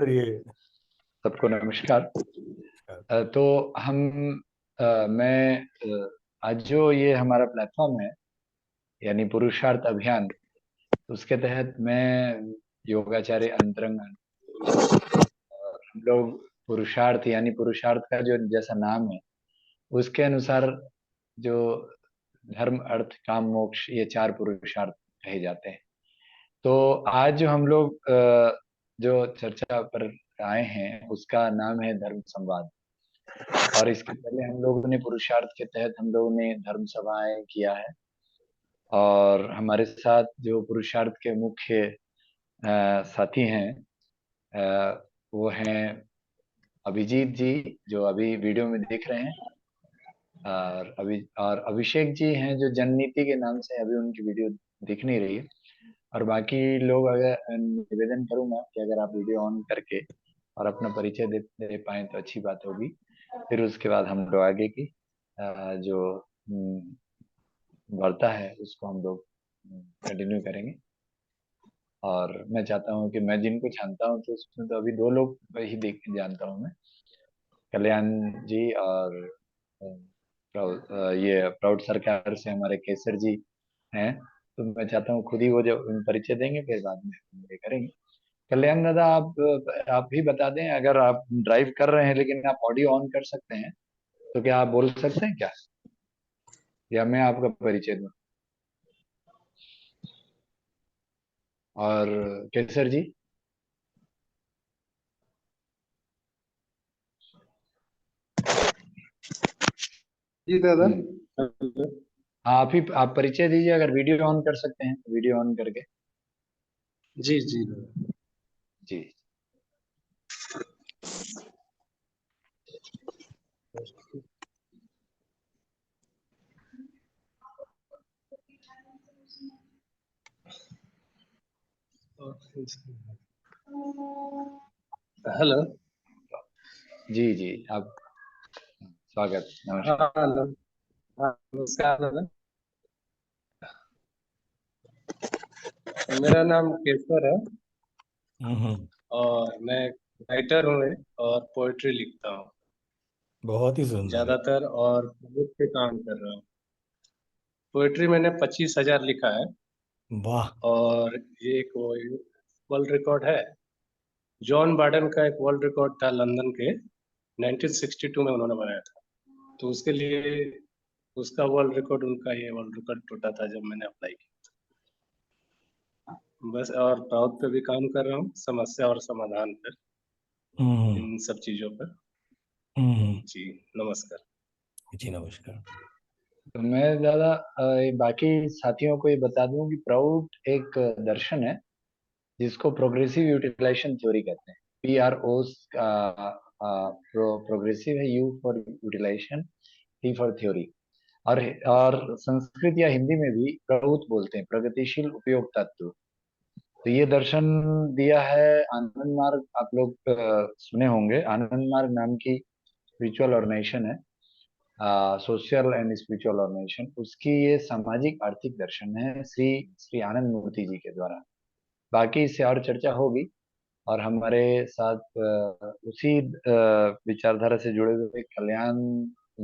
करिए। सबको नमस्कार। तो हम मैं आज जो ये हमारा प्लेटफॉर्म है यानी पुरुषार्थ अभियान, उसके तहत मैं योगाचार्य अंतरंग, हम लोग पुरुषार्थ यानी पुरुषार्थ का जो जैसा नाम है उसके अनुसार जो धर्म अर्थ काम मोक्ष ये चार पुरुषार्थ कहे जाते हैं। तो आज जो हम लोग जो चर्चा पर आए हैं उसका नाम है धर्म संवाद। और इसके पहले हम लोगों ने पुरुषार्थ के तहत हम लोगों ने धर्म सभाएं किया है। और हमारे साथ जो पुरुषार्थ के मुख्य साथी हैं वो हैं अभिजीत जी, जो अभी वीडियो में दिख रहे हैं। और अभिषेक जी हैं जो जननीति के नाम से अभी उनकी वीडियो दिख नहीं रही है। और बाकी लोग, अगर निवेदन करूंगा कि अगर आप वीडियो ऑन करके और अपना परिचय दे पाएं तो अच्छी बात होगी। फिर उसके बाद हम लोग आगे की जो वार्ता है उसको हम लोग कंटिन्यू करेंगे। और मैं चाहता हूँ कि मैं जिनको जानता हूँ तो उसमें तो अभी दो लोग ही देख जानता हूँ मैं, कल्याण जी और ये प्राउड सरकार से हमारे केसर जी हैं। तो मैं चाहता हूँ खुद ही वो जब परिचय देंगे फिर बाद में हम ये करेंगे। कल्याण दादा, आप ही बता दें, अगर आप ड्राइव कर रहे हैं लेकिन आप ऑडियो ऑन कर सकते हैं तो क्या आप बोल सकते हैं क्या, या मैं आपका परिचय दूं? और केसर जी, जी दादा। हम्म, आप परिचय दीजिए, अगर वीडियो ऑन कर सकते हैं तो वीडियो ऑन करके। जी जी। जी। हेलो। जी जी, आप स्वागत, हाँ नमस्कार। हाँ, नमस्कार दादा। मेरा नाम केसर है हम्म। और मैं राइटर हूँ और पोइट्री लिखता हूँ बहुत ही सुंदर। ज्यादातर, और बुक पे काम कर रहा हूँ। पोइट्री मैंने 25,000 लिखा है। वाह। और ये एक वर्ल्ड रिकॉर्ड है। जॉन बार्डन का एक वर्ल्ड रिकॉर्ड था लंदन के, 1962 में उन्होंने बनाया था। तो उसके लिए उसका वर्ल्ड रिकॉर्ड, उनका ये वर्ल्ड रिकॉर्ड टूटा था जब मैंने अप्लाई किया। बस, और प्राउड पे भी काम कर रहा हूँ, समस्या और समाधान पर, हम्म। इन सब चीजों पर। हम्म। जी नमस्कार। जी नमस्कार। तो मैं ज़्यादा बाकी साथियों को ये बता दूं कि प्राउड एक दर्शन है जिसको प्रोग्रेसिव यूटिलाइजेशन थ्योरी कहते हैं। PRO प्रोग्रेसिव है, U for utilization, T for theory. और संस्कृत या हिंदी में भी प्रभुत बोलते हैं, प्रगतिशील उपयोग तत्व। तो ये दर्शन दिया है आनंद मार्ग, आप लोग सुने होंगे, आनंद मार्ग नाम की स्पिरिचुअल ऑर्गेनाइजेशन है, सोशल एंड स्पिरिचुअल ऑर्गेनाइजेशन। उसकी ये सामाजिक आर्थिक दर्शन है श्री श्री आनंद मूर्ति जी के द्वारा। बाकी इससे और चर्चा होगी। और हमारे साथ उसी विचारधारा से जुड़े हुए कल्याण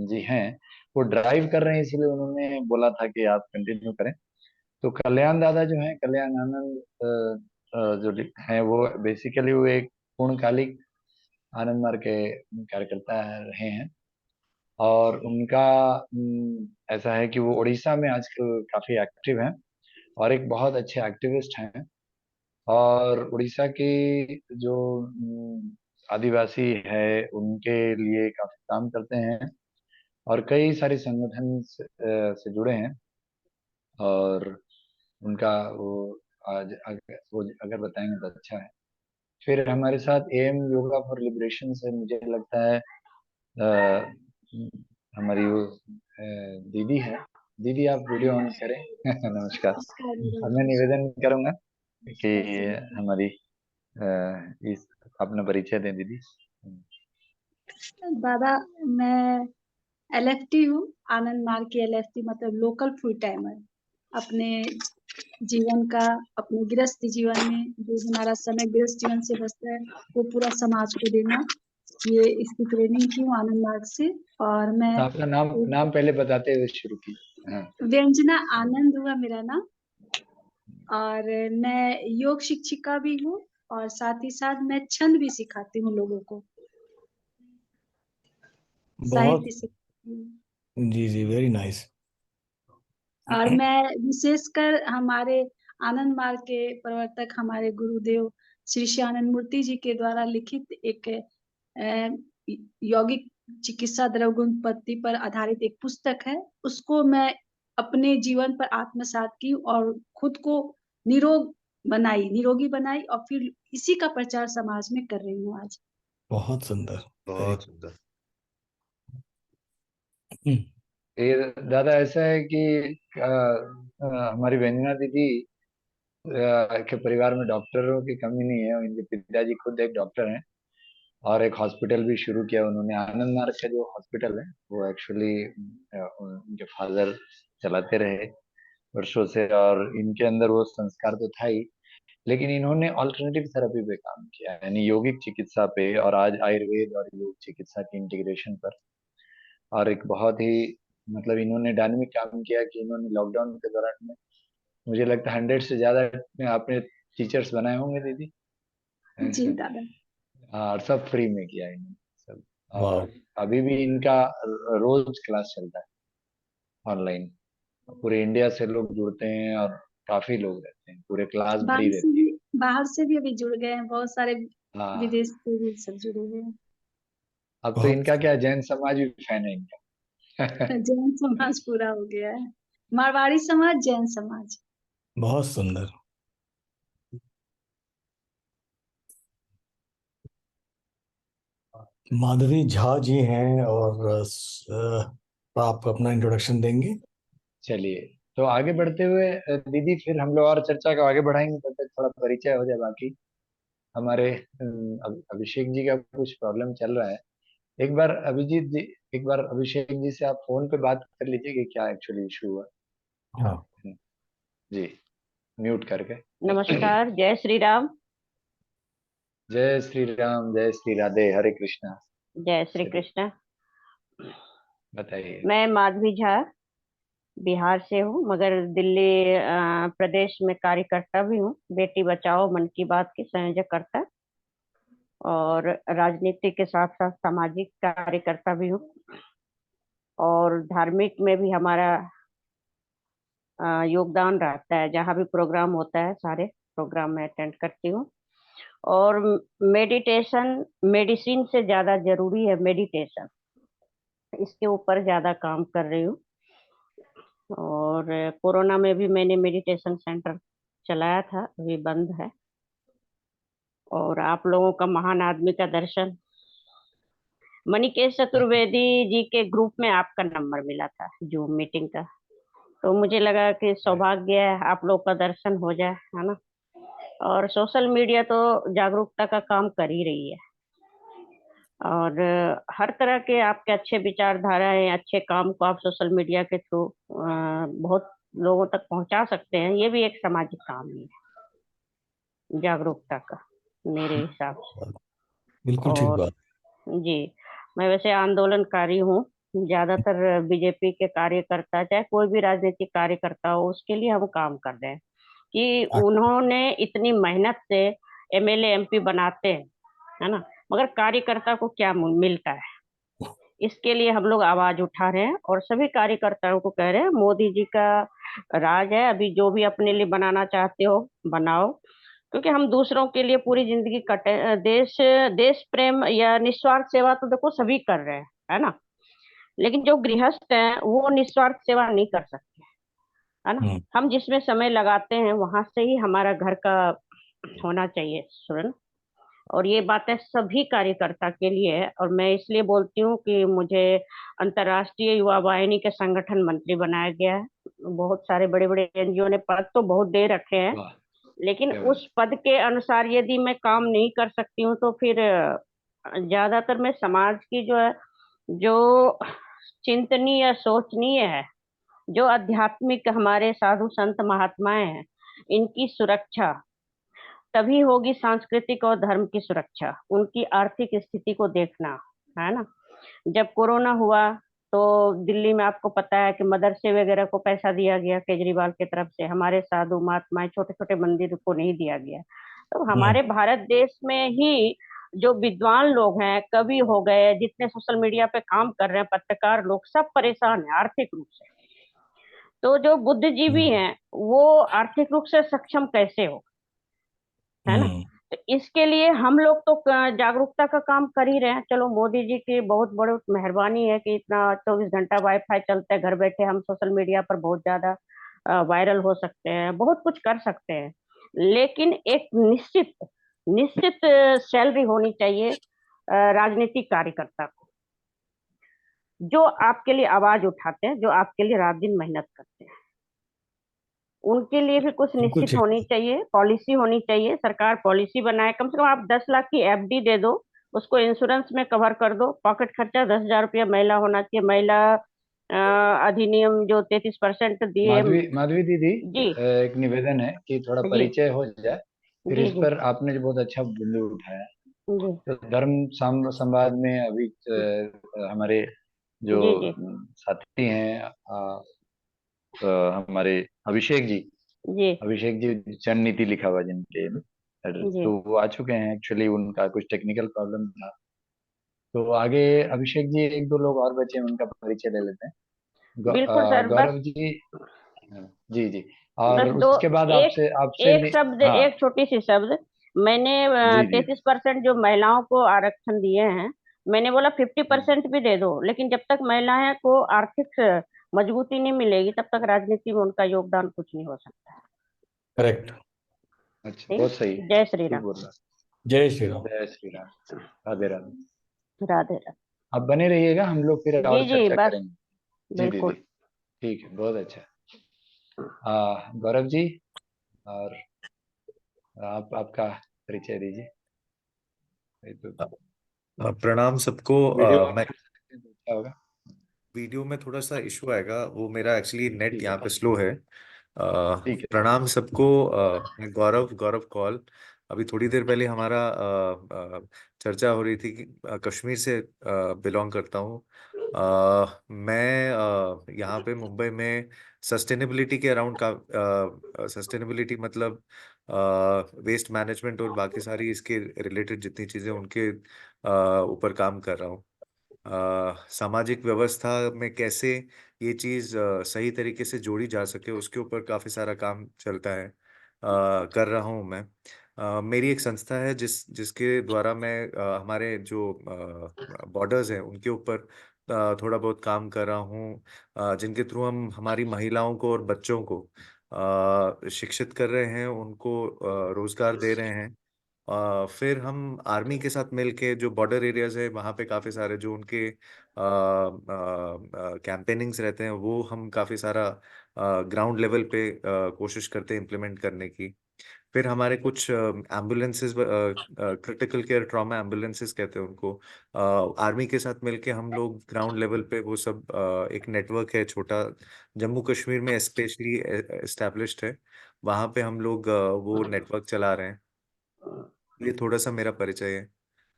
जी हैं। वो ड्राइव कर रहे हैं इसीलिए उन्होंने बोला था कि आप कंटिन्यू करें। तो कल्याण दादा जो हैं, कल्याण आनंद जो हैं, वो बेसिकली वो एक पूर्णकालिक आनंद मार्ग के कार्यकर्ता रहे हैं। और उनका ऐसा है कि वो उड़ीसा में आजकल काफी एक्टिव हैं और एक बहुत अच्छे एक्टिविस्ट हैं। और उड़ीसा की जो आदिवासी है उनके लिए काफी काम करते हैं और कई सारे संगठन से जुड़े हैं। और उनका वो आज वो अगर बताएंगे तो अच्छा है। फिर हमारे साथ AM योगा फॉर लिबरेशन से मुझे लगता है अ, हमारी वो दीदी है। दीदी, आप वीडियो ऑन करें। नमस्कार। अब मैं निवेदन करूंगा कि हमारी इस अपना परिचय दें दीदी। दादा, मैं LFT हूँ, आनंद मार्ग की LFT, मतलब लोकल फुल टाइमर। अपने जीवन का, अपने गृहस्थ जीवन में जो हमारा समय गृहस्थ जीवन से बचता है वो पूरा समाज को देना। ये इसकी ट्रेनिंग की हूँ आनंद मार्ग से। और मैं आपका नाम पहले बताते हुए शुरू की। हाँ, व्यंजना आनंद हुआ मेरा नाम, और मैं योग शिक्षिका भी हूँ, और साथ ही साथ मैं छंद भी सिखाती हूँ लोगों को, बहुत साहित्य सिखाती हूँ। जी जी, वेरी नाइस। और मैं विशेषकर हमारे आनंद मार्ग के प्रवर्तक हमारे गुरुदेव श्री श्यानंद मूर्ति जी के द्वारा लिखित एक यौगिक चिकित्सा द्रवगुण पद्धति पर आधारित एक पुस्तक है, उसको मैं अपने जीवन पर आत्मसात की और खुद को निरोगी बनाई, और फिर इसी का प्रचार समाज में कर रही हूँ आज। बहुत सुंदर, वेरी बहुत सुंदर। ये दादा ऐसा है कि हमारी व्यंजना दीदी के परिवार में डॉक्टरों की कमी नहीं है। इनके पिताजी खुद एक डॉक्टर हैं और एक हॉस्पिटल भी शुरू किया उन्होंने। आनंद मार्ग का जो हॉस्पिटल है वो एक्चुअली उनके फादर चलाते रहे वर्षों से, और इनके अंदर वो संस्कार तो था ही, लेकिन इन्होंने ऑल्टरनेटिव थेरेपी पे काम किया, यानी यौगिक चिकित्सा पे, और आज आयुर्वेद और योग चिकित्सा के इंटीग्रेशन पर। और एक बहुत ही मतलब इन्होंने डायनेमिक काम किया कि इन्होंने लॉकडाउन के दौरान में मुझे लगता है 100 से ज्यादा आपने टीचर्स बनाए होंगे दीदी। जी दादा। हाँ, और सब फ्री में किया इन्होंने सब। वाह, और अभी भी इनका रोज क्लास चलता है ऑनलाइन। पूरे इंडिया से लोग जुड़ते हैं और काफी लोग रहते हैं, पूरे क्लास भरी रहती है। बाहर से भी अभी जुड़ गए हैं बहुत सारे, हाँ, विदेश से भी सब जुड़े हुए हैं। अब तो बहुत इनका क्या, जैन समाज भी फैन है इनका। जैन समाज पूरा हो गया है, मारवाड़ी समाज, जैन समाज। बहुत सुंदर। माधवी झा जी हैं, और आप अपना इंट्रोडक्शन देंगे। चलिए, तो आगे बढ़ते हुए दीदी फिर हम लोग और चर्चा को आगे बढ़ाएंगे, तब तक थोड़ा परिचय हो जाए। बाकी हमारे अभिषेक जी का कुछ प्रॉब्लम चल रहा है। एक बार अभिजीत जी, एक बार अभिषेक जी से आप फोन पे बात कर लीजिए कि क्या एक्चुअली इशू हुआ। हाँ, जी, म्यूट करके। नमस्कार, जय श्री राम। जय श्री राम, जय श्री राधे, हरे कृष्णा। जय श्री चलिए, कृष्ण। बताइए। मैं माधवी झा बिहार से हूँ, मगर दिल्ली प्रदेश में कार्यकर्ता भी हूँ। बेटी बचाओ मन की बात की संयोजकर्ता, और राजनीति के साथ साथ सामाजिक कार्यकर्ता भी हूँ। और धार्मिक में भी हमारा योगदान रहता है। जहाँ भी प्रोग्राम होता है सारे प्रोग्राम में अटेंड करती हूँ। और मेडिटेशन, मेडिसिन से ज्यादा जरूरी है मेडिटेशन, इसके ऊपर ज्यादा काम कर रही हूँ। और कोरोना में भी मैंने मेडिटेशन सेंटर चलाया था, अभी बंद है। और आप लोगों का महान आदमी का दर्शन, मणिकेश चतुर्वेदी जी के ग्रुप में आपका नंबर मिला था जूम मीटिंग का, तो मुझे लगा कि सौभाग्य है आप लोग का दर्शन हो जाए, है ना। और सोशल मीडिया तो जागरूकता का काम कर ही रही है, और हर तरह के आपके अच्छे विचारधाराएं, अच्छे काम को आप सोशल मीडिया के थ्रू बहुत लोगों तक पहुंचा सकते हैं। ये भी एक सामाजिक काम ही है, जागरूकता का, मेरे हिसाब से। बिल्कुल ठीक और बात। जी, मैं वैसे आंदोलनकारी हूँ। ज्यादातर बीजेपी के कार्यकर्ता, चाहे कोई भी राजनीतिक कार्यकर्ता हो, उसके लिए हम काम कर रहे हैं कि उन्होंने इतनी मेहनत से एमएलए एमपी बनाते हैं, है ना, मगर कार्यकर्ता को क्या मिलता है। इसके लिए हम लोग आवाज उठा रहे हैं और सभी कार्यकर्ताओं को कह रहे हैं, मोदी जी का राज है, अभी जो भी अपने लिए बनाना चाहते हो बनाओ। क्योंकि हम दूसरों के लिए पूरी जिंदगी कटे, देश देश प्रेम या निस्वार्थ सेवा तो देखो सभी कर रहे हैं, है ना, लेकिन जो गृहस्थ हैं वो निस्वार्थ सेवा नहीं कर सकते, है ना। हम्म, हम जिसमें समय लगाते हैं वहां से ही हमारा घर का होना चाहिए सुरन। और ये बातें सभी कार्यकर्ता के लिए है। और मैं इसलिए बोलती हूँ कि मुझे अंतर्राष्ट्रीय युवा वाहिनी के संगठन मंत्री बनाया गया है। बहुत सारे बड़े बड़े एनजीओ ने पद तो बहुत दे रखे हैं, वाह, लेकिन क्या बात। उस पद के अनुसार यदि मैं काम नहीं कर सकती हूँ तो फिर ज्यादातर मैं समाज की जो है, जो चिंतनीय या सोचनीय है, जो आध्यात्मिक हमारे साधु संत महात्माएं हैं, इनकी सुरक्षा तभी होगी, सांस्कृतिक और धर्म की सुरक्षा, उनकी आर्थिक स्थिति को देखना, है ना। जब कोरोना हुआ तो दिल्ली में आपको पता है कि मदरसे वगैरह को पैसा दिया गया केजरीवाल की तरफ से, हमारे साधु महात्माएं छोटे छोटे मंदिर को नहीं दिया गया। तो हमारे भारत देश में ही जो विद्वान लोग हैं, कवि हो गए, जितने सोशल मीडिया पे काम कर रहे हैं, पत्रकार लोग, सब परेशान हैं आर्थिक रूप से। तो जो बुद्धिजीवी हैं वो आर्थिक रूप से सक्षम कैसे हो, है ना। तो इसके लिए हम लोग तो जागरूकता का काम कर ही रहे हैं। चलो मोदी जी की बहुत बड़ी मेहरबानी है कि इतना 24 घंटा वाईफाई चलता है, घर बैठे हम सोशल मीडिया पर बहुत ज्यादा वायरल हो सकते हैं, बहुत कुछ कर सकते हैं। लेकिन एक निश्चित निश्चित सैलरी होनी चाहिए राजनीतिक कार्यकर्ता को, जो आपके लिए आवाज उठाते हैं, जो आपके लिए रात दिन मेहनत करते हैं। उनके लिए भी कुछ निश्चित होनी चाहिए, पॉलिसी होनी चाहिए, सरकार पॉलिसी बनाए। कम से कम आप 10 लाख की एफडी दे दो, उसको इंश्योरेंस में कवर कर दो, पॉकेट खर्चा 10,000 रुपया महिला होना चाहिए। महिला अधिनियम जो 33% दिए। माधवी दीदी जी एक निवेदन है कि थोड़ा जी परिचय हो जाए, फिर जी इस जी पर आपने जो बहुत अच्छा बिंदु उठाया। जी तो धर्म संवाद में अभी हमारे जो जी जी साथी हैं हमारे अभिषेक जी चंद नीति लिखा हुआ जिनके, जी तो वो आ चुके हैं। एक्चुअली उनका कुछ टेक्निकल प्रॉब्लम था, तो आगे अभिषेक जी, एक दो लोग और बचे हैं, उनका परिचय ले लेते हैं। बिल्कुल सर। बस गौरव जी। जी जी। और बस दो, उसके बाद एक आपसे एक शब्द, हाँ एक छोटी सी शब्द। मैंने जी जी 33% जो महिलाओं को आरक्षण दिए हैं, मैंने बोला 50% भी दे दो, लेकिन जब तक महिलाएं को आर्थिक मजबूती नहीं मिलेगी तब तक राजनीति में उनका योगदान कुछ नहीं हो सकता है। करेक्ट। अच्छा, ठीक। बहुत सही, जय श्री ठीक राम। बोल रहा। जय श्री राम। जय श्री राम। राधे राधे। राधे राधे। आप बने रहिएगा, हम लोग फिर जी और जी चर्चा बस करेंगे। जी दीदी, बिल्कुल। ठीक है, बहुत अच्छा। गौरव जी, और आपका परिचय दीजिए। प्रणाम सबको। वीडियो ऑन मैं कर सकते हैं तो अच्छा होगा। वीडियो में थोड़ा सा इशू आएगा, वो मेरा एक्चुअली नेट ठीक यहाँ है, पे स्लो है। ठीक है। प्रणाम सबको। मैं गौरव गौरव कौल। अभी थोड़ी देर पहले हमारा चर्चा हो रही थी कि कश्मीर से बिलोंग करता हूँ। मैं यहाँ पे मुंबई में सस्टेनेबिलिटी के अराउंड का, सस्टेनेबिलिटी मतलब वेस्ट मैनेजमेंट और बाकी सारी इसके रिलेटेड जितनी चीज़ें उनके ऊपर काम कर रहा हूँ। सामाजिक व्यवस्था में कैसे ये चीज सही तरीके से जोड़ी जा सके, उसके ऊपर काफी सारा काम चलता है, कर रहा हूँ मैं। मेरी एक संस्था है जिसके द्वारा मैं हमारे जो बॉर्डर्स हैं उनके ऊपर थोड़ा बहुत काम कर रहा हूँ, जिनके थ्रू हम हमारी महिलाओं को और बच्चों को शिक्षित कर रहे हैं, उनको रोजगार दे रहे हैं। फिर हम आर्मी के साथ मिलके जो बॉर्डर एरियाज है वहाँ पे काफ़ी सारे जो उनके कैंपेनिंग्स रहते हैं वो हम काफ़ी सारा ग्राउंड लेवल पे कोशिश करते हैं इम्प्लीमेंट करने की। फिर हमारे कुछ ambulances, critical care trauma ambulances कहते हैं उनको, आर्मी के साथ मिलके हम लोग ग्राउंड लेवल पे वो सब एक नेटवर्क है छोटा, जम्मू कश्मीर में स्पेशली एस्टेब्लिश्ड है, वहाँ पे हम लोग वो नेटवर्क चला रहे हैं। ये थोड़ा सा मेरा परिचय है,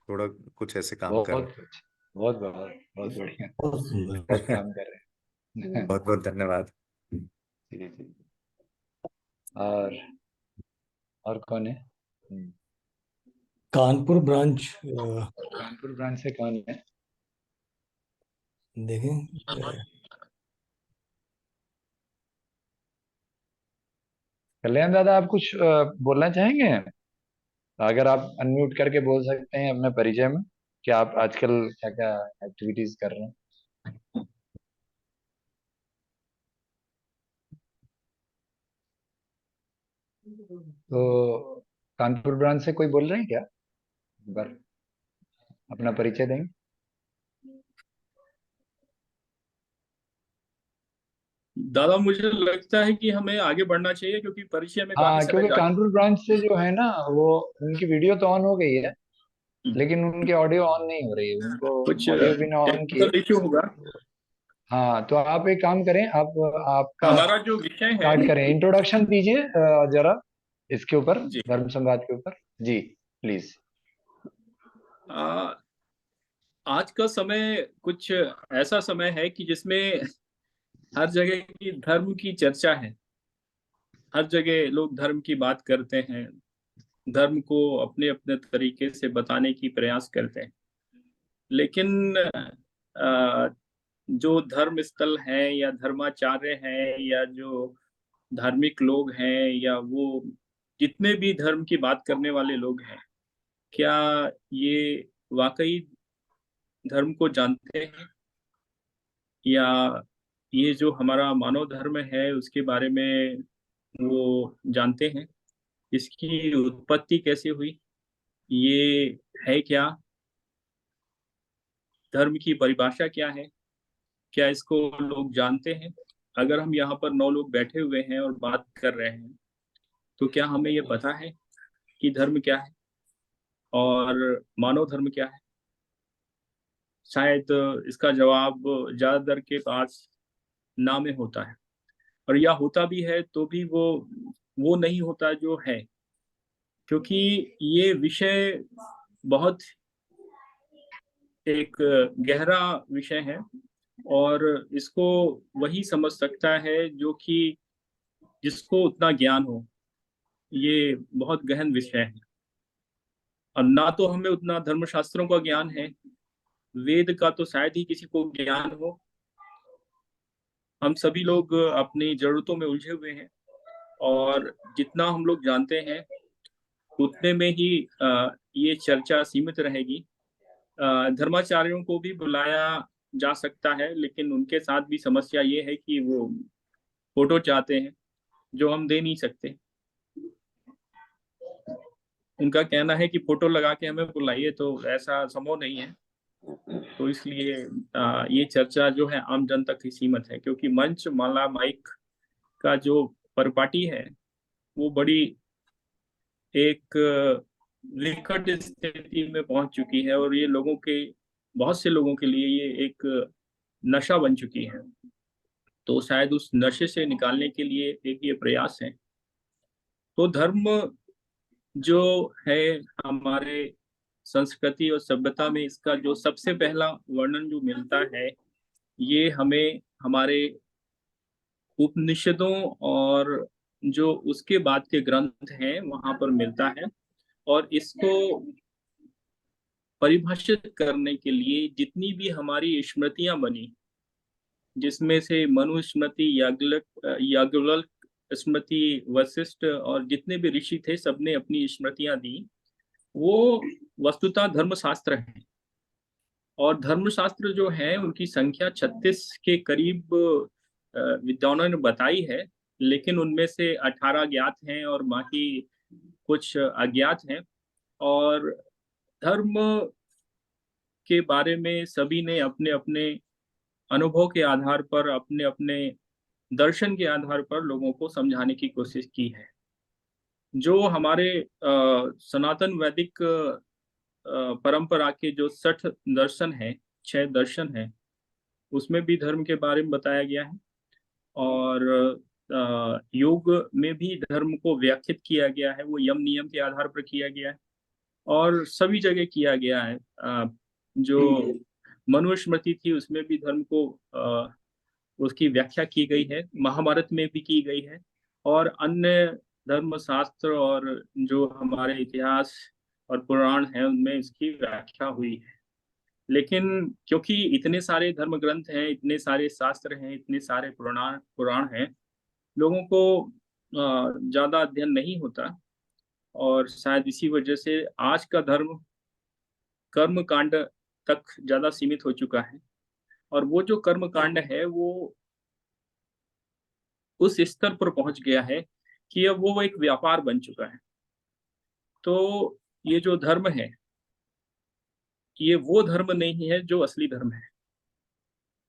थोड़ा कुछ ऐसे काम कर बहुत अच्छा, बहुत बहुत बहुत बढ़िया, बहुत सुंदर। बहुत काम कर रहे हैं। बहुत बहुत धन्यवाद। जी जी। और कौन है? कानपुर ब्रांच कानपुर ब्रांच से कौन है? देखें। कल्याण दादा, आप कुछ बोलना चाहेंगे? अगर आप अनम्यूट करके बोल सकते हैं अपने परिचय में कि आप आजकल क्या क्या एक्टिविटीज कर रहे हैं। तो कानपुर ब्रांच से कोई बोल रहे हैं क्या? एक बार अपना परिचय देंगे। दादा मुझे लगता है कि हमें आगे बढ़ना चाहिए क्योंकि परिचय में काफी हाँ, समय क्योंकि जा कानपुर ब्रांच से जो है ना, वो उनकी वीडियो तो ऑन हो गई है, लेकिन उनकी ऑडियो ऑन नहीं हो रही है। उनको कुछ ऑडियो बिना ऑन किए टेक्निकल इश्यू होगा। हाँ, तो आप एक काम करें, आप आपका हमारा जो विषय है, स्टार्ट करें, इंट्रोडक्शन दीजिए जरा इसके ऊपर, जी, धर्म संवाद के ऊपर। जी प्लीज। आ, आज का समय कुछ ऐसा समय है कि जिसमें हर जगह की धर्म की चर्चा है। हर जगह लोग धर्म की बात करते हैं, धर्म को अपने अपने तरीके से बताने की प्रयास करते हैं। लेकिन जो धर्म स्थल है या धर्माचार्य हैं या जो धार्मिक लोग हैं या वो जितने भी धर्म की बात करने वाले लोग हैं, क्या ये वाकई धर्म को जानते हैं, या ये जो हमारा मानव धर्म है उसके बारे में वो जानते हैं? इसकी उत्पत्ति कैसे हुई, ये है क्या, धर्म की परिभाषा क्या है, क्या इसको लोग जानते हैं? अगर हम यहाँ पर 9 लोग बैठे हुए हैं और बात कर रहे हैं, तो क्या हमें ये पता है कि धर्म क्या है और मानव धर्म क्या है? शायद इसका जवाब ज्यादातर के पास ना में होता है, और या होता भी है तो भी वो नहीं होता जो है, क्योंकि ये विषय बहुत एक गहरा विषय है और इसको वही समझ सकता है जो कि जिसको उतना ज्ञान हो। ये बहुत गहन विषय है और ना तो हमें उतना धर्मशास्त्रों का ज्ञान है, वेद का तो शायद ही किसी को ज्ञान हो। हम सभी लोग अपनी जरूरतों में उलझे हुए हैं और जितना हम लोग जानते हैं उतने में ही ये चर्चा सीमित रहेगी। धर्माचार्यों को भी बुलाया जा सकता है, लेकिन उनके साथ भी समस्या ये है कि वो फोटो चाहते हैं जो हम दे नहीं सकते। उनका कहना है कि फोटो लगा के हमें बुलाइए, तो ऐसा संभव नहीं है। तो इसलिए ये चर्चा जो है आम जन तक ही सीमित है, क्योंकि मंच माला माइक का जो परिपाटी है वो बड़ी एक विकट स्थिति में पहुंच चुकी है और ये लोगों के बहुत से लोगों के लिए ये एक नशा बन चुकी है। तो शायद उस नशे से निकालने के लिए एक ये प्रयास है। तो धर्म जो है हमारे संस्कृति और सभ्यता में, इसका जो सबसे पहला वर्णन जो मिलता है ये हमें हमारे उपनिषदों और जो उसके बाद के ग्रंथ हैं वहां पर मिलता है। और इसको परिभाषित करने के लिए जितनी भी हमारी स्मृतियां बनी, जिसमें से मनु स्मृति, याज्ञवल्क स्मृति, वशिष्ठ और जितने भी ऋषि थे सबने अपनी स्मृतियां दी, वो वस्तुतः धर्मशास्त्र हैं। और धर्मशास्त्र जो है उनकी संख्या 36 के करीब विद्वानों ने बताई है, लेकिन उनमें से 18 ज्ञात हैं और बाकी कुछ अज्ञात हैं। और धर्म के बारे में सभी ने अपने अपने अनुभव के आधार पर, अपने अपने दर्शन के आधार पर लोगों को समझाने की कोशिश की है। जो हमारे सनातन वैदिक परंपरा के जो 60 दर्शन हैं, 6 दर्शन हैं, उसमें भी धर्म के बारे में बताया गया है। और योग में भी धर्म को व्याख्यात किया गया है, वो यम नियम के आधार पर किया गया है और सभी जगह किया गया है। जो मनुस्मृति थी उसमें भी धर्म को उसकी व्याख्या की गई है, महाभारत में भी की गई है और अन्य धर्मशास्त्र और जो हमारे इतिहास और पुराण है उनमें इसकी व्याख्या हुई है। लेकिन क्योंकि इतने सारे धर्म ग्रंथ हैं, इतने सारे शास्त्र हैं, इतने सारे पुराण पुराण हैं, लोगों को ज्यादा अध्ययन नहीं होता और शायद इसी वजह से आज का धर्म कर्म कांड तक ज्यादा सीमित हो चुका है। और वो जो कर्म कांड है वो उस स्तर पर पहुंच गया है कि अब वो एक व्यापार बन चुका है। तो ये जो धर्म है ये वो धर्म नहीं है जो असली धर्म है।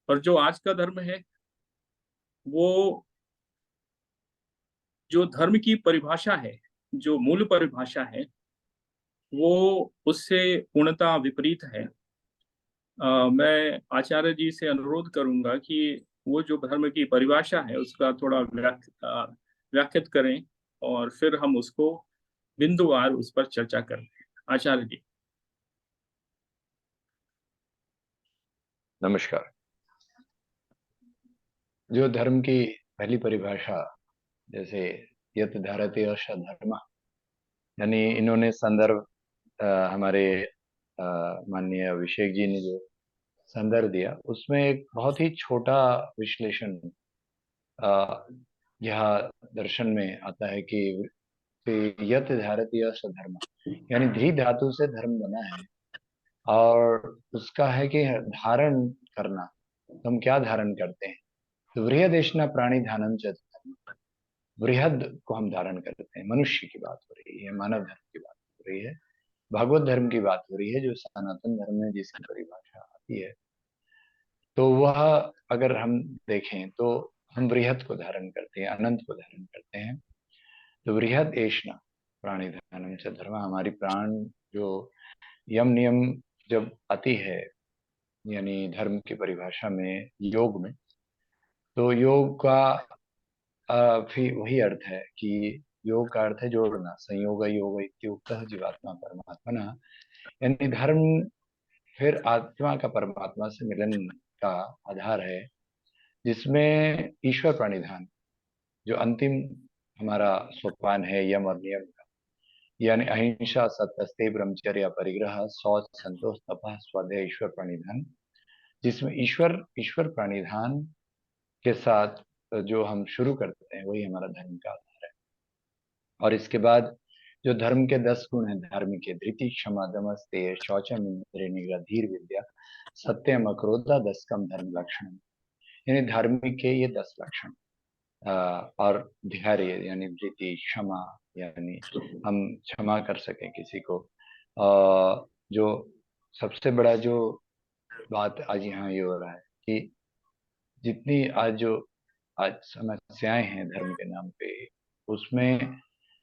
और जो आज का धर्म है वो जो धर्म की परिभाषा है, जो मूल परिभाषा है, वो उससे पूर्णतः विपरीत है। मैं आचार्य जी से अनुरोध करूंगा कि वो जो धर्म की परिभाषा है उसका थोड़ा व्याख्यात करें और फिर हम उसको बिंदुवार उस पर चर्चा करें। आचार्य जी। नमस्कार। जो धर्म की पहली परिभाषा, जैसे यत धारते स धर्म, यानी इन्होंने संदर्भ हमारे माननीय अभिषेक जी ने जो संदर्भ दिया उसमें एक बहुत ही छोटा विश्लेषण यह दर्शन में आता है कि यत धारतीय स धर्म, यानी धी धातु से धर्म बना है और उसका है कि धारण करना। तो हम क्या धारण करते हैं? तो बृहदेशना प्राणी धानम च धर्म, बृहद को हम धारण करते हैं। मनुष्य की बात हो रही है, मानव धर्म की बात हो रही है, भागवत धर्म की बात हो रही है, जो सनातन धर्म में जिसकी परिभाषा आती है। तो वह अगर हम देखें तो हम बृहद को धारण करते हैं, अनंत को धारण करते हैं। तो बृहद एशना प्राणी धानम च धर्म, हमारी प्राण जो यम नियम जब आती है, यानी धर्म की परिभाषा में योग में, तो योग का भी वही अर्थ है कि योग का अर्थ है जोड़ना। संयोग योग इत्युक्तः जीवात्मा परमात्मना, यानी धर्म फिर आत्मा का परमात्मा से मिलन का आधार है, जिसमें ईश्वर प्रणिधान जो अंतिम हमारा सोपान है यम और नियम का, यानी अहिंसा सत्यस्ते ब्रह्मचर्य परिग्रह शौच संतोष तपः स्वाध्याय ईश्वर प्रणिधान, जिसमें ईश्वर प्रणिधान के साथ जो हम शुरू करते हैं वही हमारा धर्म का आधार है। और इसके बाद जो धर्म के 10 गुण हैं धार्मिक के, धृति क्षमा दम स्तेय शौचम इंद्रिय निग्रह धीर विद्या सत्यम अक्रोधा दशकम धर्म लक्षण, यानी धार्मिक के ये 10 लक्षण। और धैर्य यानी धृति, क्षमा यानी हम क्षमा कर सकें किसी को। जो सबसे बड़ा जो बात आज यहाँ ये हो रहा है कि जितनी आज समस्याएं हैं धर्म के नाम पे, उसमें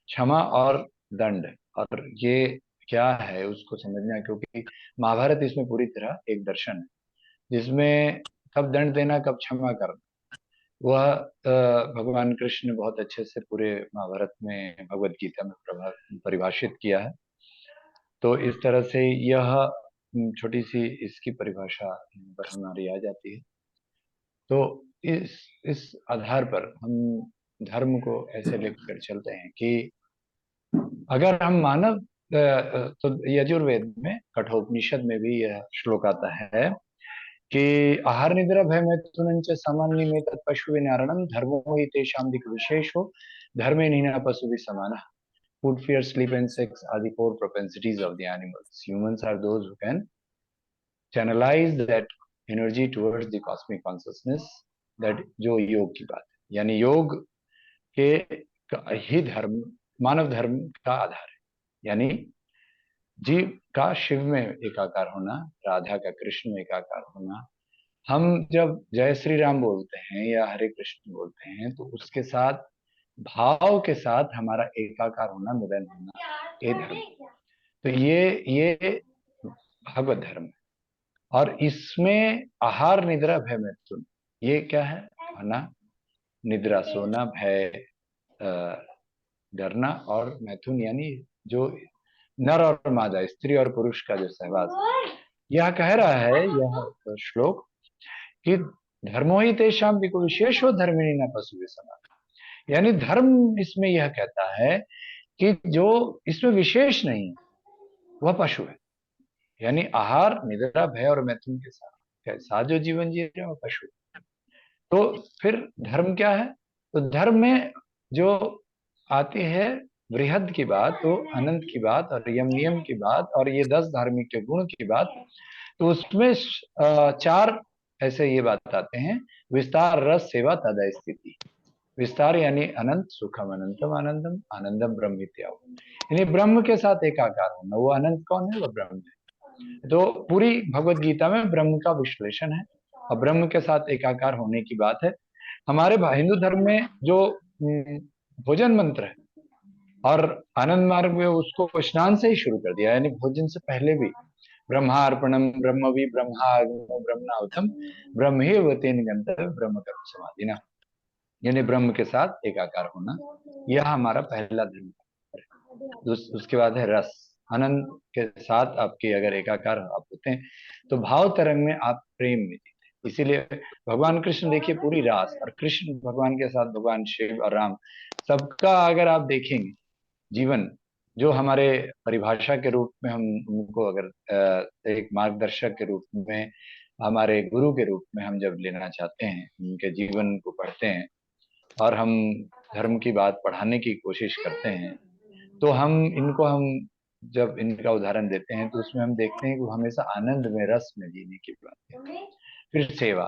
क्षमा और दंड, और ये क्या है उसको समझना, क्योंकि महाभारत इसमें पूरी तरह एक दर्शन है जिसमें कब दंड देना कब क्षमा करना, वह भगवान कृष्ण ने बहुत अच्छे से पूरे महाभारत में भगवत गीता में परिभाषित किया है। तो इस तरह से यह छोटी सी इसकी परिभाषा पर हमारी आ जाती है। तो इस आधार पर हम धर्म को ऐसे लेकर चलते हैं कि अगर हम मानव तो यजुर्वेद में कठोपनिषद में भी यह श्लोक आता है कि आहार निद्रा भय मैथुन च सामान्य में तत्पशु विनारणम धर्मो हि तेषां दिक् विशेषो धर्मे नीना पशु भी समाना। Food, fear, sleep and sex are the 4 propensities of the animals. Humans are those who can channelize that energy towards the cosmic consciousness. That जो योग की बात है, यानी योग के ही धर्म मानव धर्म का आधार है, यानी जीव का शिव में एकाकार होना, राधा का कृष्ण में एकाकार होना। हम जब जय श्री राम बोलते हैं या हरे कृष्ण बोलते हैं तो उसके साथ भाव के साथ हमारा एकाकार होना, मिलन होना, ये धर्म। तो ये भगवत धर्म है। और इसमें आहार निद्रा भय मैथुन, ये क्या है? खाना, निद्रा सोना, भय डरना, और मैथुन यानी जो नर और मादा, स्त्री और पुरुष का जो सहवास। यह कह रहा है यह श्लोक कि धर्मो ही तेषां विको विशेषो धर्मिणी न पशु समान, यानी धर्म इसमें यह कहता है कि जो इसमें विशेष नहीं है वह पशु है, यानी आहार निद्रा भय और मैथुन के साथ जो जीवन जी रहे हैं वह पशु है। तो फिर धर्म क्या है? तो धर्म में जो आती है बृहद की बात, तो अनंत की बात, और यम नियम की बात, और ये 10 धार्मिक के गुण की बात। तो उसमें 4 ऐसे ये बात आते हैं: विस्तार, रस, सेवा, तद स्थिति। विस्तार यानी अनंत, सुखम अनंतम आनंदम, आनंदम ब्रह्म इत्याव, यानी ब्रह्म के साथ एकाकार होना। वो अनंत कौन है? वो ब्रह्म है। तो पूरी भगवत गीता में ब्रह्म का विश्लेषण है और ब्रह्म के साथ एकाकार होने की बात है। हमारे हिंदू धर्म में जो भोजन मंत्र है, और आनंद मार्ग में उसको स्नान से ही शुरू कर दिया, यानी भोजन से पहले भी ब्रह्मार्पणम ब्रह्मवि ब्रह्माग्नो ब्रह्मणाहुतम ब्रह्मेव तेन गंतव्य ब्रह्म कर्म समाधिना, यानी ब्रह्म के साथ एकाकार होना, यह हमारा पहला धर्म है। उसके बाद है रस, आनंद के साथ आपके अगर एकाकार आप होते हैं तो भाव तरंग में आप प्रेम में जीते हैं। इसीलिए भगवान कृष्ण देखिए पूरी रास, और कृष्ण भगवान के साथ भगवान शिव और राम, सबका अगर आप देखेंगे जीवन, जो हमारे परिभाषा के रूप में हम उनको अगर एक मार्गदर्शक के रूप में, हमारे गुरु के रूप में हम जब लेना चाहते हैं, उनके जीवन को पढ़ते हैं और हम धर्म की बात पढ़ाने की कोशिश करते हैं, तो हम जब इनका उदाहरण देते हैं तो उसमें हम देखते हैं कि वो हमेशा आनंद में, रस में जीने की बात है। फिर सेवा,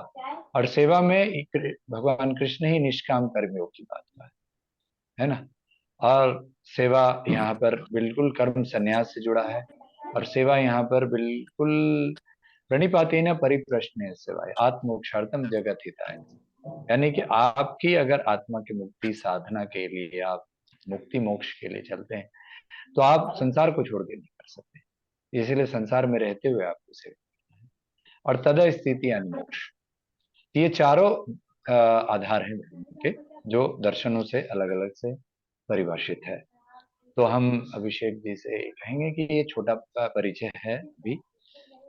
और सेवा में भगवान कृष्ण ही निष्काम कर्मयोग की बात है ना। और सेवा यहाँ पर बिल्कुल कर्म संन्यास से जुड़ा है, और सेवा यहाँ पर बिल्कुल प्रणिपातेन परिप्रश्न सेवा, आत्मोक्षार्थम जगत हिताय, यानी कि आपकी अगर आत्मा की मुक्ति साधना के लिए, आप मुक्ति मोक्ष के लिए चलते हैं, तो आप संसार को छोड़ के नहीं कर सकते, इसीलिए संसार में रहते हुए आपको सेवा करना है। और तद स्थिति अनमोक्ष, ये चारों आधार हैं के, जो दर्शनों से अलग अलग से परिभाषित है। तो हम अभिषेक जी से कहेंगे कि ये छोटा परिचय है अभी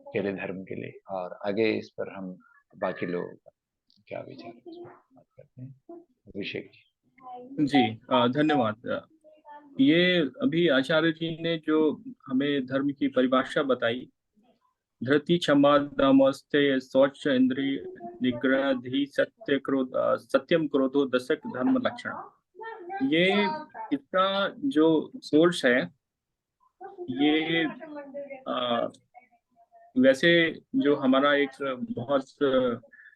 केले धर्म के लिए, और आगे इस पर हम बाकी लोग क्या विचार बात करते हैं। अभिषेक जी धन्यवाद। ये अभी आचार्य जी ने जो हमें धर्म की परिभाषा बताई, धृति क्षमा दमस्ते शौच इंद्रिय निग्रह धी सत्यम क्रोधो दशक धर्म लक्षण, ये इसका जो सोर्स है, ये वैसे जो हमारा एक बहुत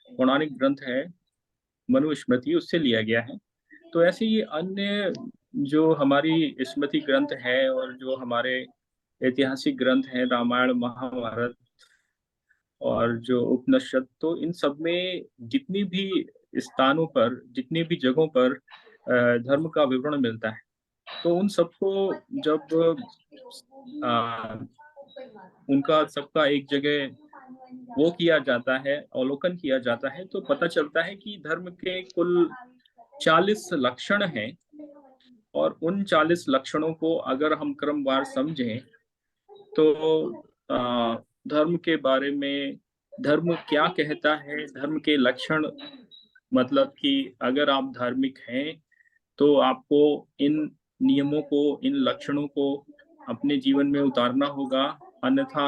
पौराणिक ग्रंथ है मनुस्मृति, उससे लिया गया है। तो ऐसे ही अन्य जो हमारी स्मृति ग्रंथ है और जो हमारे ऐतिहासिक ग्रंथ हैं, रामायण महाभारत और जो उपनिषद, तो इन सब में जितनी भी स्थानों पर, जितनी भी जगहों पर धर्म का विवरण मिलता है, तो उन सबको जब उनका सबका एक जगह वो किया जाता है, अवलोकन किया जाता है, तो पता चलता है कि धर्म के कुल 40 लक्षण हैं। और उन 40 लक्षणों को अगर हम क्रमवार समझें तो धर्म के बारे में, धर्म क्या कहता है, धर्म के लक्षण, मतलब कि अगर आप धार्मिक हैं तो आपको इन नियमों को, इन लक्षणों को अपने जीवन में उतारना होगा, अन्यथा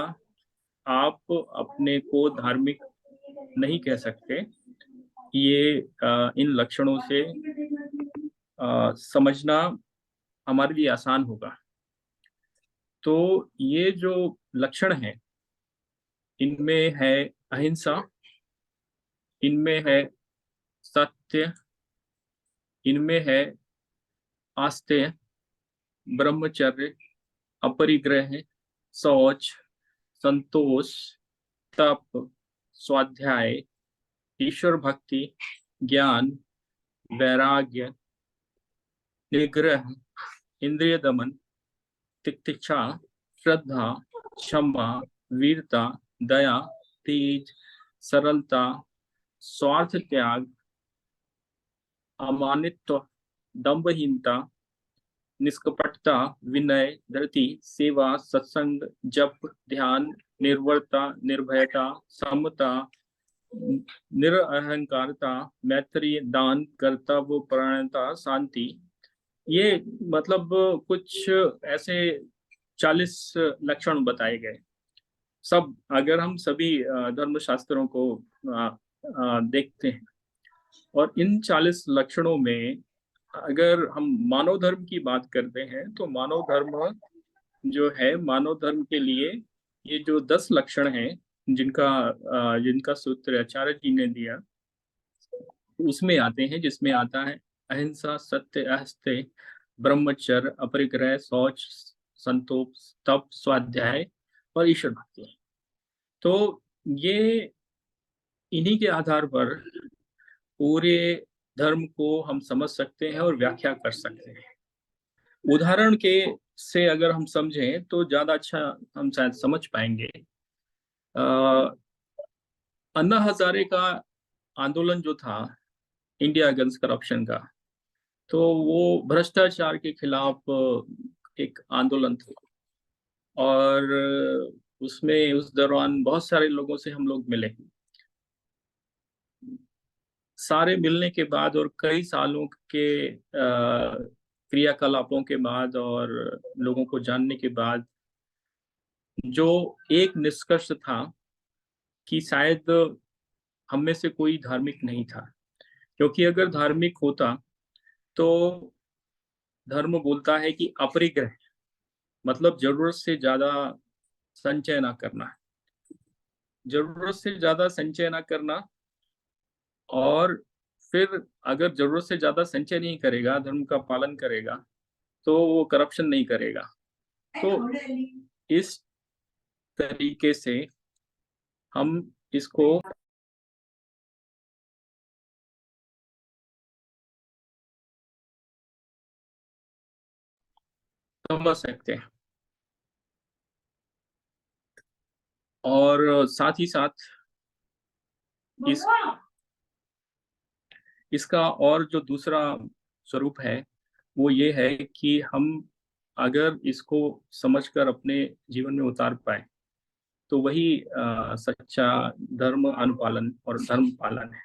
आप अपने को धार्मिक नहीं कह सकते। ये इन लक्षणों से समझना हमारे लिए आसान होगा। तो ये जो लक्षण हैं, इनमें है अहिंसा, इनमें है सत्य, इनमें है आस्तेय, ब्रह्मचर्य, अपरिग्रह, शौच, संतोष, तप, स्वाध्याय, ईश्वर भक्ति, ज्ञान, वैराग्य, निग्रह, इंद्रिय दमन, तितिक्षा, श्रद्धा, क्षमा, वीरता, दया, तेज, सरलता, स्वार्थ त्याग, अमानित्व, दंभहीनता, निष्कपटता, विनय, धृति, सेवा, सत्संग, जप, ध्यान, निर्वरता, निर्भयता, समता, निरअहंकारता, मैत्री, दान, कर्तव्य परायणता, शांति। ये मतलब कुछ ऐसे 40 लक्षण बताए गए। सब अगर हम सभी धर्मशास्त्रों को देखते हैं, और इन 40 लक्षणों में अगर हम मानव धर्म की बात करते हैं, तो मानव धर्म जो है, मानव धर्म के लिए ये जो 10 लक्षण हैं जिनका सूत्र आचार्य जी ने दिया, उसमें आते हैं, जिसमें आता है अहिंसा, सत्य, अस्तेय, ब्रह्मचर्य, अपरिग्रह, शौच, संतोष, तप, स्वाध्याय और ईश्वर भक्ति। तो ये इन्हीं के आधार पर पूरे धर्म को हम समझ सकते हैं और व्याख्या कर सकते हैं। उदाहरण के से अगर हम समझें तो ज्यादा अच्छा हम शायद समझ पाएंगे। अन्ना हजारे का आंदोलन जो था इंडिया अगेंस्ट करप्शन का, तो वो भ्रष्टाचार के खिलाफ एक आंदोलन था। और उसमें उस दौरान बहुत सारे लोगों से हम लोग मिले। सारे मिलने के बाद और कई सालों के क्रियाकलापों के बाद और लोगों को जानने के बाद जो एक निष्कर्ष था कि शायद हम में से कोई धार्मिक नहीं था, क्योंकि अगर धार्मिक होता तो धर्म बोलता है कि अपरिग्रह मतलब जरूरत से ज्यादा संचय ना करना, जरूरत से ज्यादा संचय ना करना। और फिर अगर जरूरत से ज्यादा संचय नहीं करेगा, धर्म का पालन करेगा, तो वो करप्शन नहीं करेगा। तो इस तरीके से हम इसको समझ सकते हैं। और साथ ही साथ इसका और जो दूसरा स्वरूप है वो ये है कि हम अगर इसको समझकर अपने जीवन में उतार पाए तो वही सच्चा धर्म अनुपालन और धर्म पालन है।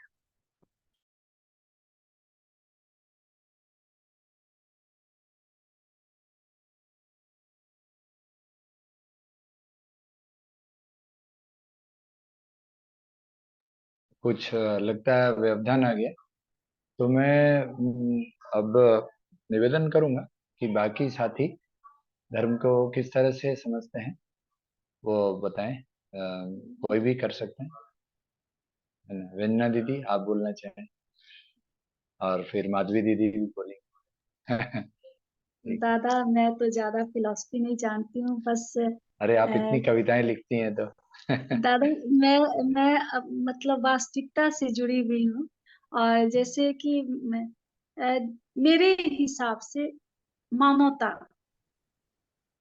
कुछ लगता है व्यवधान आ गया, तो मैं अब निवेदन करूंगा कि बाकी साथी धर्म को किस तरह से समझते हैं वो बताएं। कोई भी कर सकते हैं, है ना? वंदना दीदी आप बोलना चाहें, और फिर माधवी दीदी भी बोलेंगे। दादा मैं तो ज्यादा फिलॉसफी नहीं जानती हूँ, बस अरे आप अ, इतनी कविताएं लिखती हैं तो। दादा मैं मतलब वास्तविकता से जुड़ी हुई हूँ। और जैसे कि मेरे हिसाब से मानवता